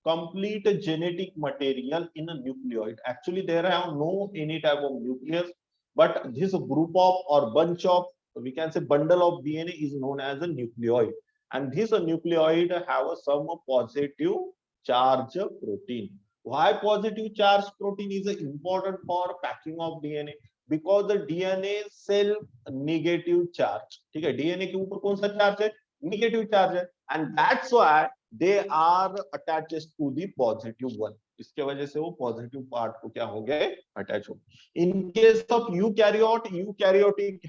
complete genetic material in a nucleoid. Actually there have no any type of nucleus, but this group of or bunch of, we can say bundle of DNA is known as a nucleoid, and this nucleoid have some positive charge protein. Why positive charge protein is important for packing of DNA? Because the DNA self negative charge. ठीक है, DNA के ऊपर कौन सा charge है, negative charge है, and that's why they are attached to the positive one. इसके वजह से वो पॉजिटिव पार्ट को क्या हो गए, अटैच हो. इन case of eukaryote, eukaryotic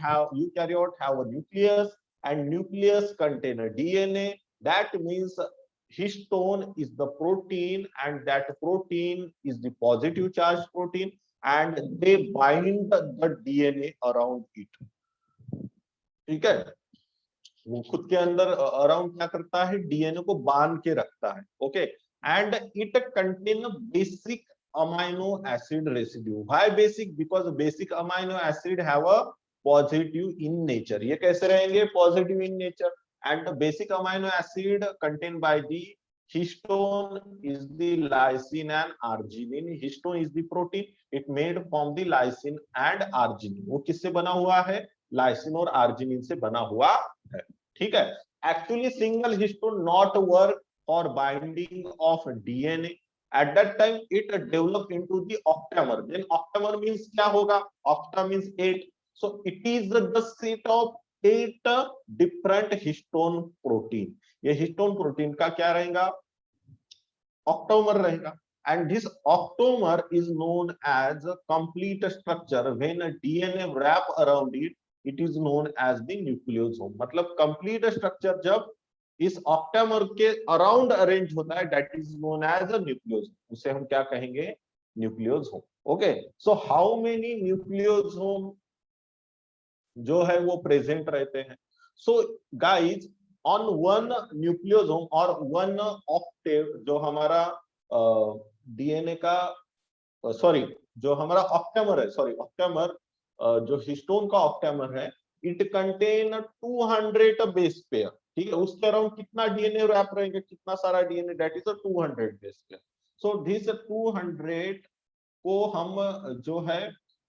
have a nucleus, and nucleus contain a DNA. That means histone is the protein, and that protein is the positive charge protein, and they bind the DNA around it. ठीक है, वो खुद के अंदर around क्या करता है, DNA को बांध के रखता है. Okay, and it contain a basic amino acid residue. Why basic? Because basic amino acid have a positive in nature. ये कैसे रहेंगे, positive in nature. And the basic amino acid contained by the histone is the lysine and arginine. Histone is the protein, it made from the lysine and arginine. वो किससे बना हुआ है? Lysine और arginine से बना हुआ है, ठीक है। Actually single histone not work for binding of DNA. At that time it developed into the octamer. Then octamer means क्या होगा? Octa means 8. So it is the set of 8 different histone protein. ये histone protein का क्या रहेगा? Octamer रहेगा. And this octamer is known as a complete structure. When a DNA wrap around it, it is known as the nucleosome. मतलब complete structure जब इस octamer के around arrange होता है, that is known as a nucleosome. उसे हम क्या कहेंगे? Nucleosome. Okay, so how many nucleosome जो है वो प्रेजेंट रहते हैं? So guys, on one nucleosome और वन ऑक्टेव, जो हमारा डीएनए का सॉरी जो हमारा ऑक्टामर है, सॉरी ऑक्टामर जो हिस्टोन का ऑक्टामर है, इट कंटेन 200 बेस पेयर. ठीक है, उसके अराउंड कितना डीएनए रैप रहेंगे? कितना सारा DNA? That is 200 base pair. So this 200 को हम जो है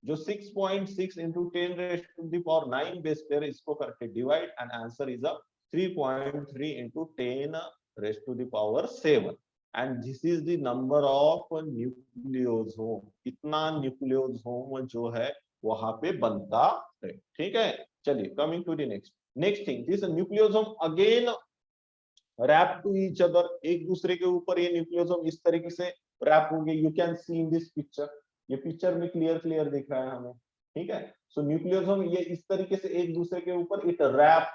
जो 6.6 into 10 raised to the power 9 base pair, इसको करके divide, and answer is 3.3 into 10 raised to the power 7. And this is the number of nucleosome. इतना न्यूक्लियोसोम जो है वहां पे बनता है. ठीक है, चलिए coming to the next thing. This nucleosome again wrap to each other. एक दूसरे के ऊपर ये न्यूक्लियोसोम इस तरीके से रैप होंगे. You can see in this picture. ये पिक्चर में क्लियर दिख रहा है हमें. ठीक है, सो न्यूक्लियोसोम ये इस तरीके से एक दूसरे के ऊपर it wrap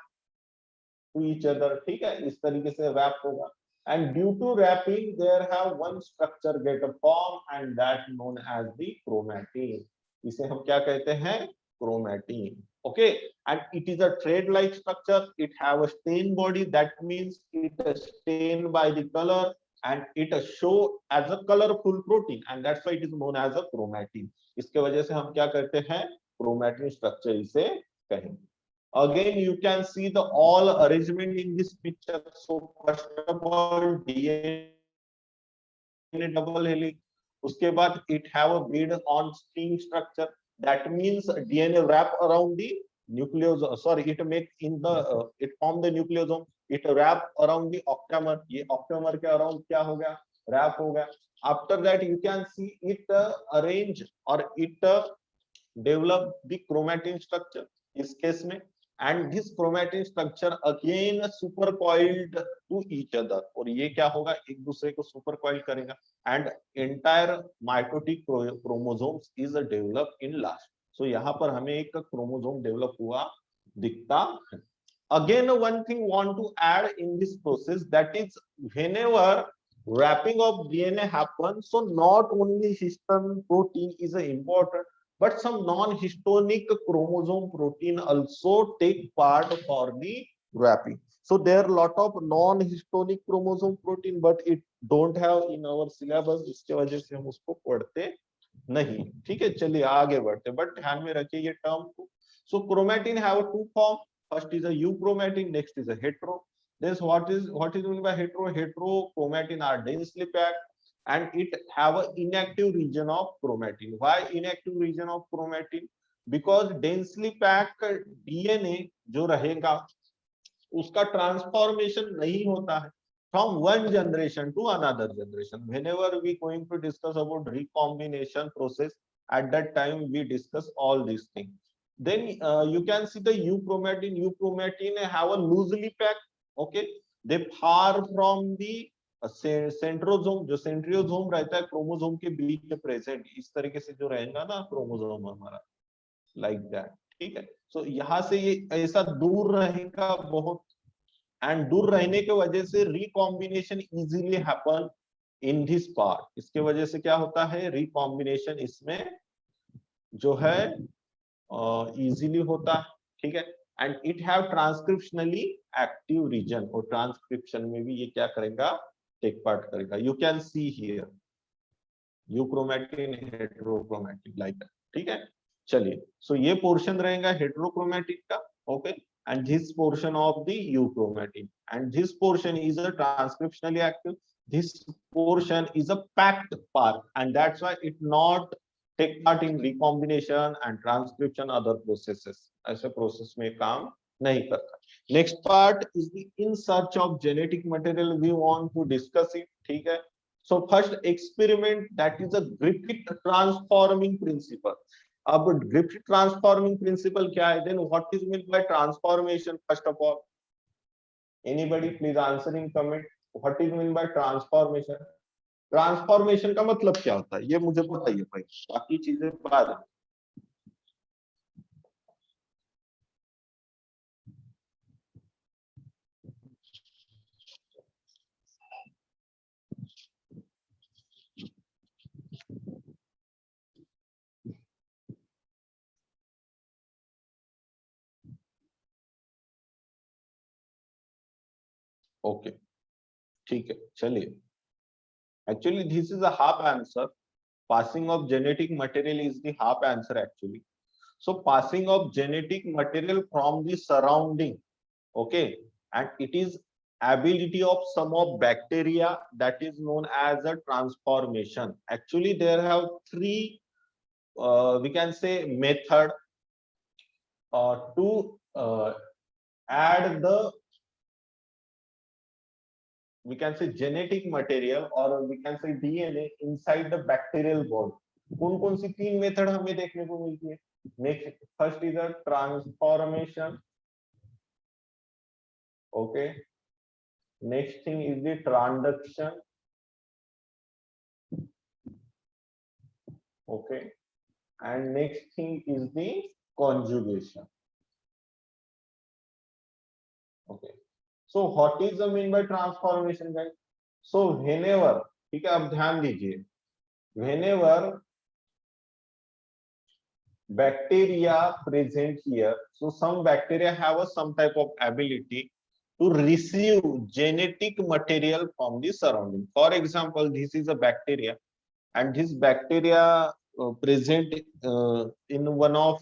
to each other. ठीक है, इस तरीके से रैप होगा. And due to wrapping, there have one structure get formed, and that known as the chromatin. इसे हम क्या कहते हैं? Chromatin. Okay, and it is a thread-like structure. It have a stain body. That means it is stained by the color, and it show as a colorful protein, and that's why it is known as a chromatin. इसके वजह से हम क्या कहते हैं? Chromatin structure इसे कहेंगे. Again, you can see the all arrangement in this picture. So first of all, DNA double helix. उसके बाद it have a bead on string structure. That means DNA wrap around the nucleosome. Sorry, it make in the it form the nucleosome. It wrap around the octamer. ये octamer के around क्या हो गया? Wrap हो गया. After that, you can see it arrange or it develop the chromatin structure. इस case में, and this chromatin structure again supercoiled to each other. और ये क्या होगा? एक दूसरे को supercoil करेगा, and entire mitotic chromosomes is developed in last. So यहाँ पर हमें एक chromosome develop हुआ दिखता है. Again, one thing want to add in this process, that is whenever wrapping of DNA happens, so not only histone protein is important, but some non-histonic chromosome protein also take part for the wrapping. So there are a lot of non-histonic chromosome protein, but it don't have in our syllabus. इसके वजह से हम उसको पढ़ते नहीं. ठीक है, चलिए आगे बढ़ते. But ध्यान में रखिए ये term को. So chromatin have two form. First is a euchromatin, next is a hetero. This what is meant by hetero? Heterochromatin are densely packed, and it have an inactive region of chromatin. Why inactive region of chromatin? Because densely packed DNA जो रहेगा उसका transformation नहीं होता है from one generation to another generation. Whenever we going to discuss about recombination process, at that time we discuss all these things. Then you can see the euchromatin. Euchromatin have a loosely packed. Okay, they far from the centrosome. जो सेंट्रियोसोम रहता है chromosome के बीच में present, इस तरीके से जो रहेगा ना क्रोमोसोम हमारा, लाइक दैट. ठीक है, सो यहाँ से ये ऐसा दूर रहेगा बहुत, एंड दूर रहने के वजह से recombination easily happen in this part. इसके वजह से क्या होता है? रिकॉम्बिनेशन इसमें जो है इजीली होता है. ठीक है, and it have transcriptionally active region, और ट्रांसक्रिप्शन में भी ये क्या करेगा? टेक पार्ट करेगा. You can see here euchromatin, heterochromatin, like that. ठीक है, चलिए. सो ये पोर्शन रहेगा हेटेरोक्रोमैटिन का. Okay, and this portion of the euchromatin, and this portion is a transcriptionally active. this portion is a packed part, and that's why it not take part in recombination and transcription other processes. ऐसे process में काम नहीं करता. Next part is the in search of genetic material. We want to discuss it. ठीक है. So first experiment, that is a Griffith transforming principle. अब Griffith transforming principle क्या है? Then what is meant by transformation? First of all, anybody please answer in comment. What is meant by transformation? Transformation का मतलब क्या होता है ये मुझे बताइए भाई, बाकी चीजें बाद में. ओके ठीक है चलिए. Actually, this is a half answer. Passing of genetic material is the half answer actually. So passing of genetic material from the surrounding, okay, and it is ability of some of bacteria that is known as a transformation. Actually, there have three, we can say, method to add the, we can say, genetic material or we can say DNA inside the bacterial body. कौन-कौन सी तीन method हमें देखने को मिलती है? Next, first is a transformation. Okay, next thing is the transduction. Okay, and next thing is the conjugation. Okay. So what is the mean by transformation, guys? So whenever, ठीक है, अब ध्यान दीजिए, whenever bacteria present here, so some bacteria have some type of ability to receive genetic material from the surrounding. For example, this is a bacteria, and this bacteria present in one of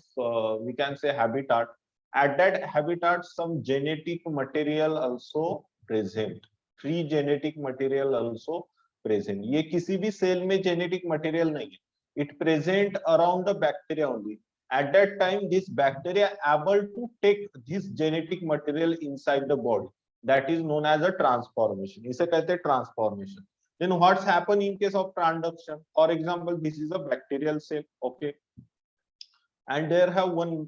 we can say habitat. At that habitat, some genetic material also present. Free genetic material also present. ये किसी भी cell में genetic material नहीं है. It present around the bacteria only. At that time, this bacteria able to take this genetic material inside the body. That is known as a transformation. इसे कहते हैं transformation. Then what's happened in case of transduction? For example, this is a bacterial cell. Okay. And there have one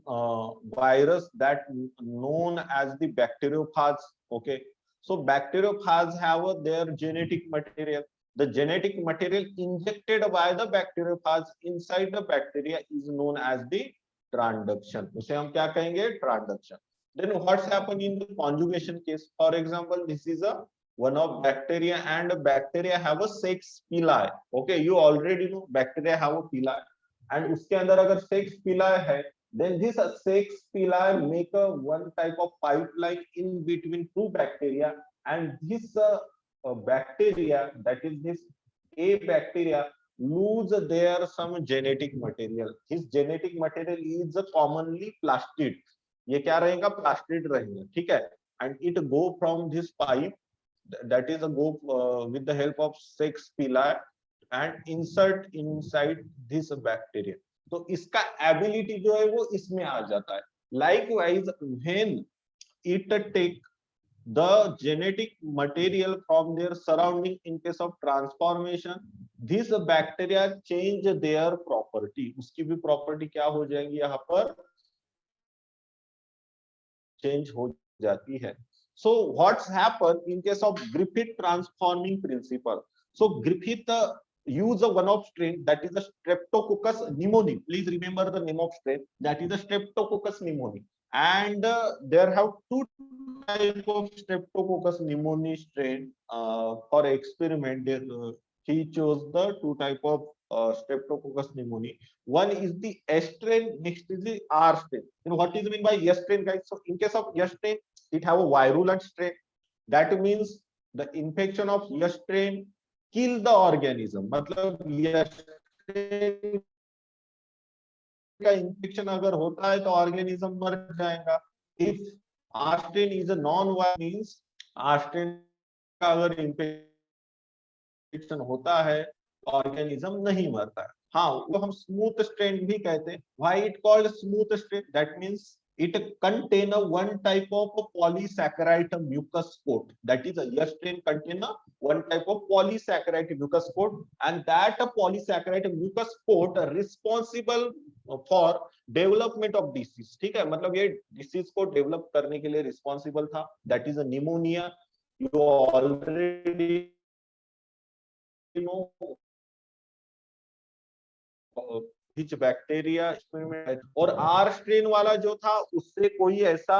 virus that known as the bacteriophage. Okay, so bacteriophage have their genetic material. The genetic material injected by the bacteriophage inside the bacteria is known as the transduction. उसे हम क्या कहेंगे? Transduction. Then what's happened in the conjugation case? For example, this is a one of bacteria, and bacteria have a sex pili. Okay, you already know bacteria have a pili. And उसके अंदर अगर sex पिलाय है, then this sex pili make a one type of pipeline in between two bacteria, and this bacteria, that is this A bacteria, lose their some genetic material. His genetic material is commonly plastid. ये क्या रहेगा? Plastid रहेगा. ठीक है. And it go from this pipe, that is a go with the help of sex pili and insert inside this bacteria. तो इसका ability जो है वो इसमें आ जाता है. Likewise, when it take the genetic material from their surrounding in case of transformation, this bacteria change their property. उसकी भी property क्या हो जाएगी? यहाँ पर change हो जाती है. So what's happened in case of Griffith transforming principle? So Griffith use one of strain, that is the Streptococcus pneumoniae. Please remember the name of strain, that is the Streptococcus pneumoniae. And there have two type of Streptococcus pneumoniae strain for experiment. He chose the two type of Streptococcus pneumoniae. One is the S strain, next is the R strain. And what is mean by S strain, guys? So in case of S strain, it have a virulent strain. That means the infection of S strain kill the organism. मतलब S strain का infection अगर होता है तो organism मर जाएगा. If R strain is a non-viral, means R strain का अगर infection होता है, ऑर्गेनिज्म नहीं मरता है। हाँ, वो हम स्मूथ स्ट्रेन भी कहते हैं। Why it called smooth strain? That means it contain a one type of polysaccharide mucus coat. That is, a yeast strain contain a one type of polysaccharide mucus coat, and that polysaccharide mucus coat responsible for development of disease. ठीक है, मतलब ये disease को develop करने के लिए responsible था। That is a pneumonia. You already know which bacteria experiment. और आर स्ट्रेन वाला जो था उससे कोई ऐसा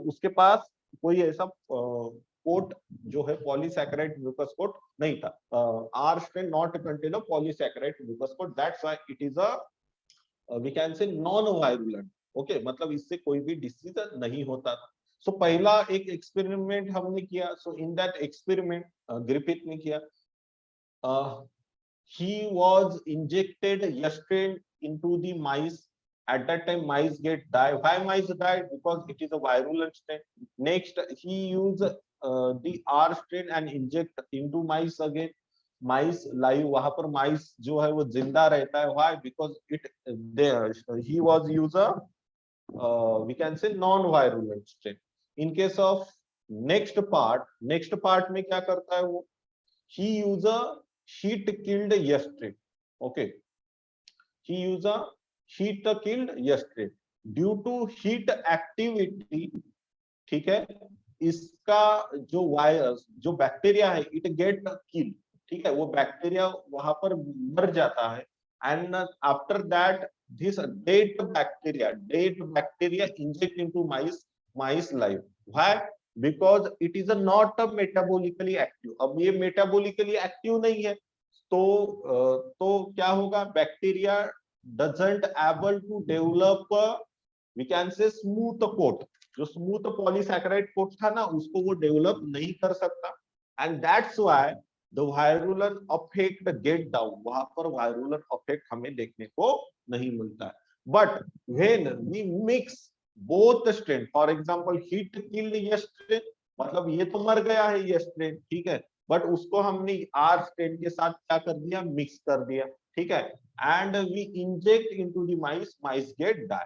उसके पास कोई ऐसा कोट जो है पॉलीसैकेराइड म्यूकस कोट नहीं था। R strain not contain a polysaccharide mucus coat, that's why it is a we can say non virulent. Okay, मतलब इससे कोई भी डिसीज नहीं होता था। सो पहला एक एक्सपेरिमेंट हमने किया। सो इन दैट एक्सपेरिमेंट ग्रिफिथ ने किया, he was injected yestrain into the mice. At that time mice get die. Why mice died? Because it is a virulent strain. Next he used the R strain and inject into mice again. Mice live, वहां पर mice जो है वो जिंदा रहता है। Why? Because it there he was use a we can say non-virulent strain. In case of next part में क्या करता है वो? He use a heat killed yestrain. Okay, he use a heat killed yestrain due to heat activity. ठीक है, इसका जो virus जो बैक्टीरिया है इट गेट किल। ठीक है, वो बैक्टीरिया वहां पर मर जाता है। And after that this dead bacteria inject into mice life. Why? Because it is not metabolically active. अब ये मेटाबोलिकली एक्टिव नहीं है, तो क्या होगा? Bacteria doesn't able to develop we can say smooth coat. जो स्मूथ पॉलीसैकेराइड कोट था ना, उसको वो डेवलप नहीं कर सकता। And that's why the virulent affect get down. वहां पर वायरुलेंट अफेक्ट हमें देखने को नहीं मिलता है। But when we mix both strain, for example heat killed S strain, मतलब ये तो मर गया है येस्ट्रेन, ठीक है, बट उसको हमने आर स्ट्रेन के साथ क्या कर दिया? मिक्स कर दिया। ठीक है, and we inject into the mice get die.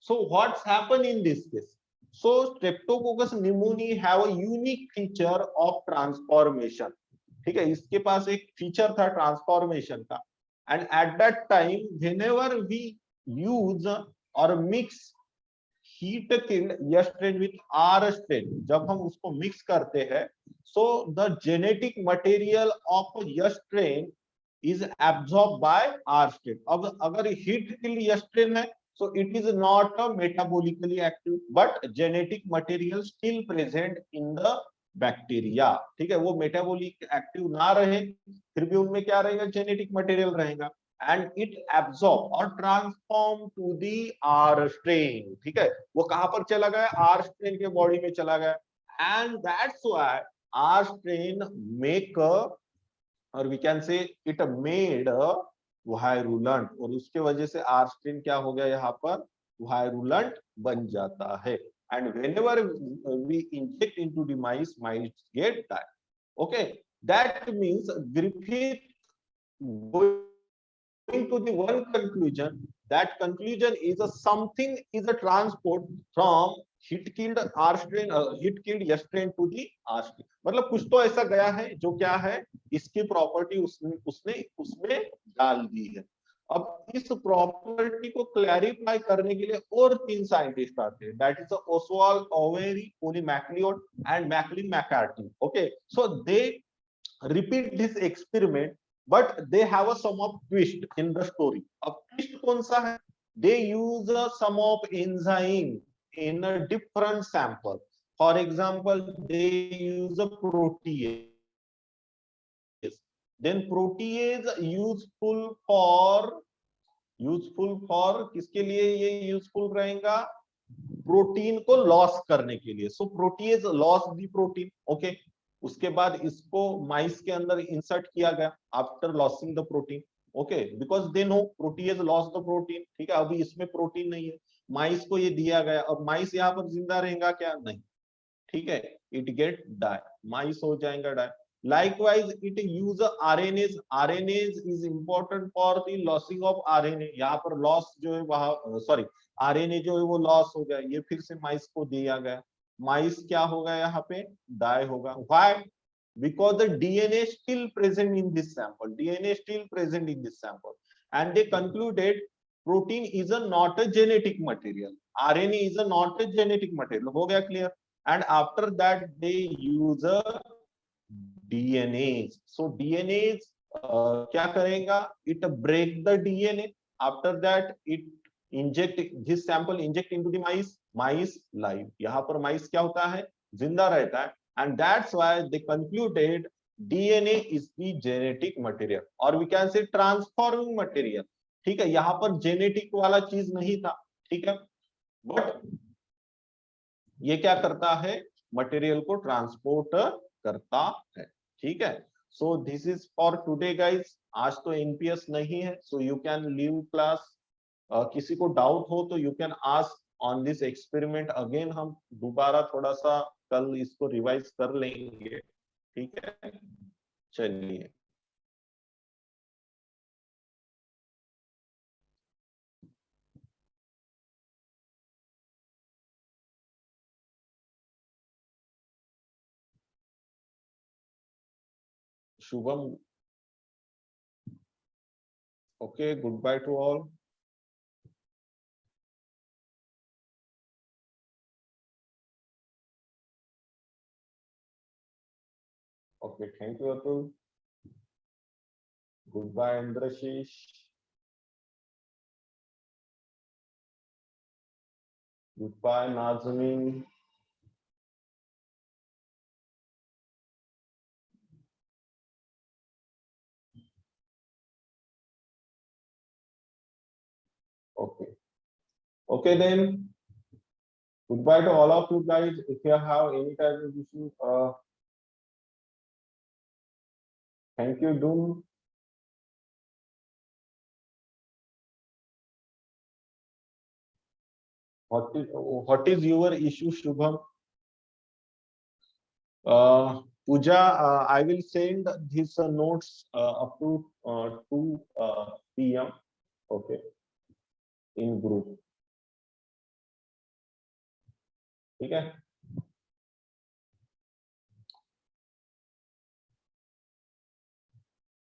So what's happen in this case? So Streptococcus pneumoniae have a unique feature of transformation. ठीक है, इसके पास एक फीचर था ट्रांसफॉर्मेशन का। And at that time whenever we use और mix heat killed S strain with R strain, जब हम उसको मिक्स करते हैं, so the genetic material of S strain is absorb by R strain. अब अगर हीट किल्ड येस्ट्रेन है, so it is not a metabolically active but genetic material still present in the bacteria. ठीक है, वो मेटाबॉलिक एक्टिव ना रहे फिर भी उनमें क्या रहेगा? जेनेटिक मटेरियल रहेगा। एंड इट एब्सॉर्ब और transform to the R strain. ठीक है, वो कहां पर चला गया? आर स्ट्रेन के बॉडी में चला गया। And that's why R strain make और we can say it made virulent. और उसके वजह से आर स्ट्रेन क्या हो गया? यहाँ पर वायरुलेंट बन जाता है। And whenever we inject into the mice get die. Okay, that means Griffith going to the one conclusion, that conclusion is a transport from heat killed R strain heat killed S strain to the R strain। मतलब कुछ तो ऐसा गया है जो क्या है, इसकी प्रॉपर्टी उसमें डाल दी है। अब इस प्रॉपर्टी को क्लैरिफाई करने के लिए और 3 साइंटिस्ट आते हैं, that is Oswald Avery, Polly MacLeod and Maclyn McCarty. Okay, so they repeat this experiment but they have a sum of twist in the story. अब twist कौन सा है? They use a sum of enzyme in a different sample. For example, they use a protease. Then protease useful for किसके लिए ये useful रहेगा? Protein को loss करने के लिए। So protease loss the protein. Okay, उसके बाद इसको माइस के अंदर इंसर्ट किया गया after losing the protein. Okay, because they know protease loss the protein. ठीक है, अभी इसमें प्रोटीन नहीं है, माइस को ये दिया गया। और माइस यहाँ पर जिंदा रहेगा क्या? नहीं। ठीक है, इट गेट डाई, माइस हो जाएगा die. Likewise, it use RNAs. RNAs is important for the lossing of RNA. यहाँ पर लॉस जो है वहां सॉरी RNA जो है वो लॉस हो गया, ये फिर से माइस को दिया गया, माइस क्या होगा यहाँ पे डाई होगा. Why? Because the DNA still present in this sample. DNA still present in this sample, and they concluded protein is a not a genetic material. RNA is a not a genetic material. हो गया clear? And after that they use a DNAs. So DNAs क्या करेगा? It break the DNA. After that it inject this sample inject into the mice. Mice live. यहाँ पर mice क्या होता है? जिंदा रहता है. And that's why they concluded DNA is the genetic material, or we can say transforming material. ठीक है, यहाँ पर जेनेटिक वाला चीज नहीं था. ठीक है, बट ये क्या करता है? मटेरियल को ट्रांसपोर्ट करता है. ठीक है, so this is for today guys. आज तो एनपीएस नहीं है, सो यू कैन लीव क्लास. किसी को डाउट हो तो you can ask on this experiment again. हम दोबारा थोड़ा सा कल इसको रिवाइज कर लेंगे. ठीक है, चलिए. Shubham, okay, good bye to all. Okay, thank you Atul. Good bye Indrashish. Good bye Nazmeen. Okay. Okay then. Goodbye to all of you guys. If you have any type of issue, thank you, Doom. What is your issue, Shubham? Pooja, I will send these notes up to 2 p.m. Okay, in group. ठीक है.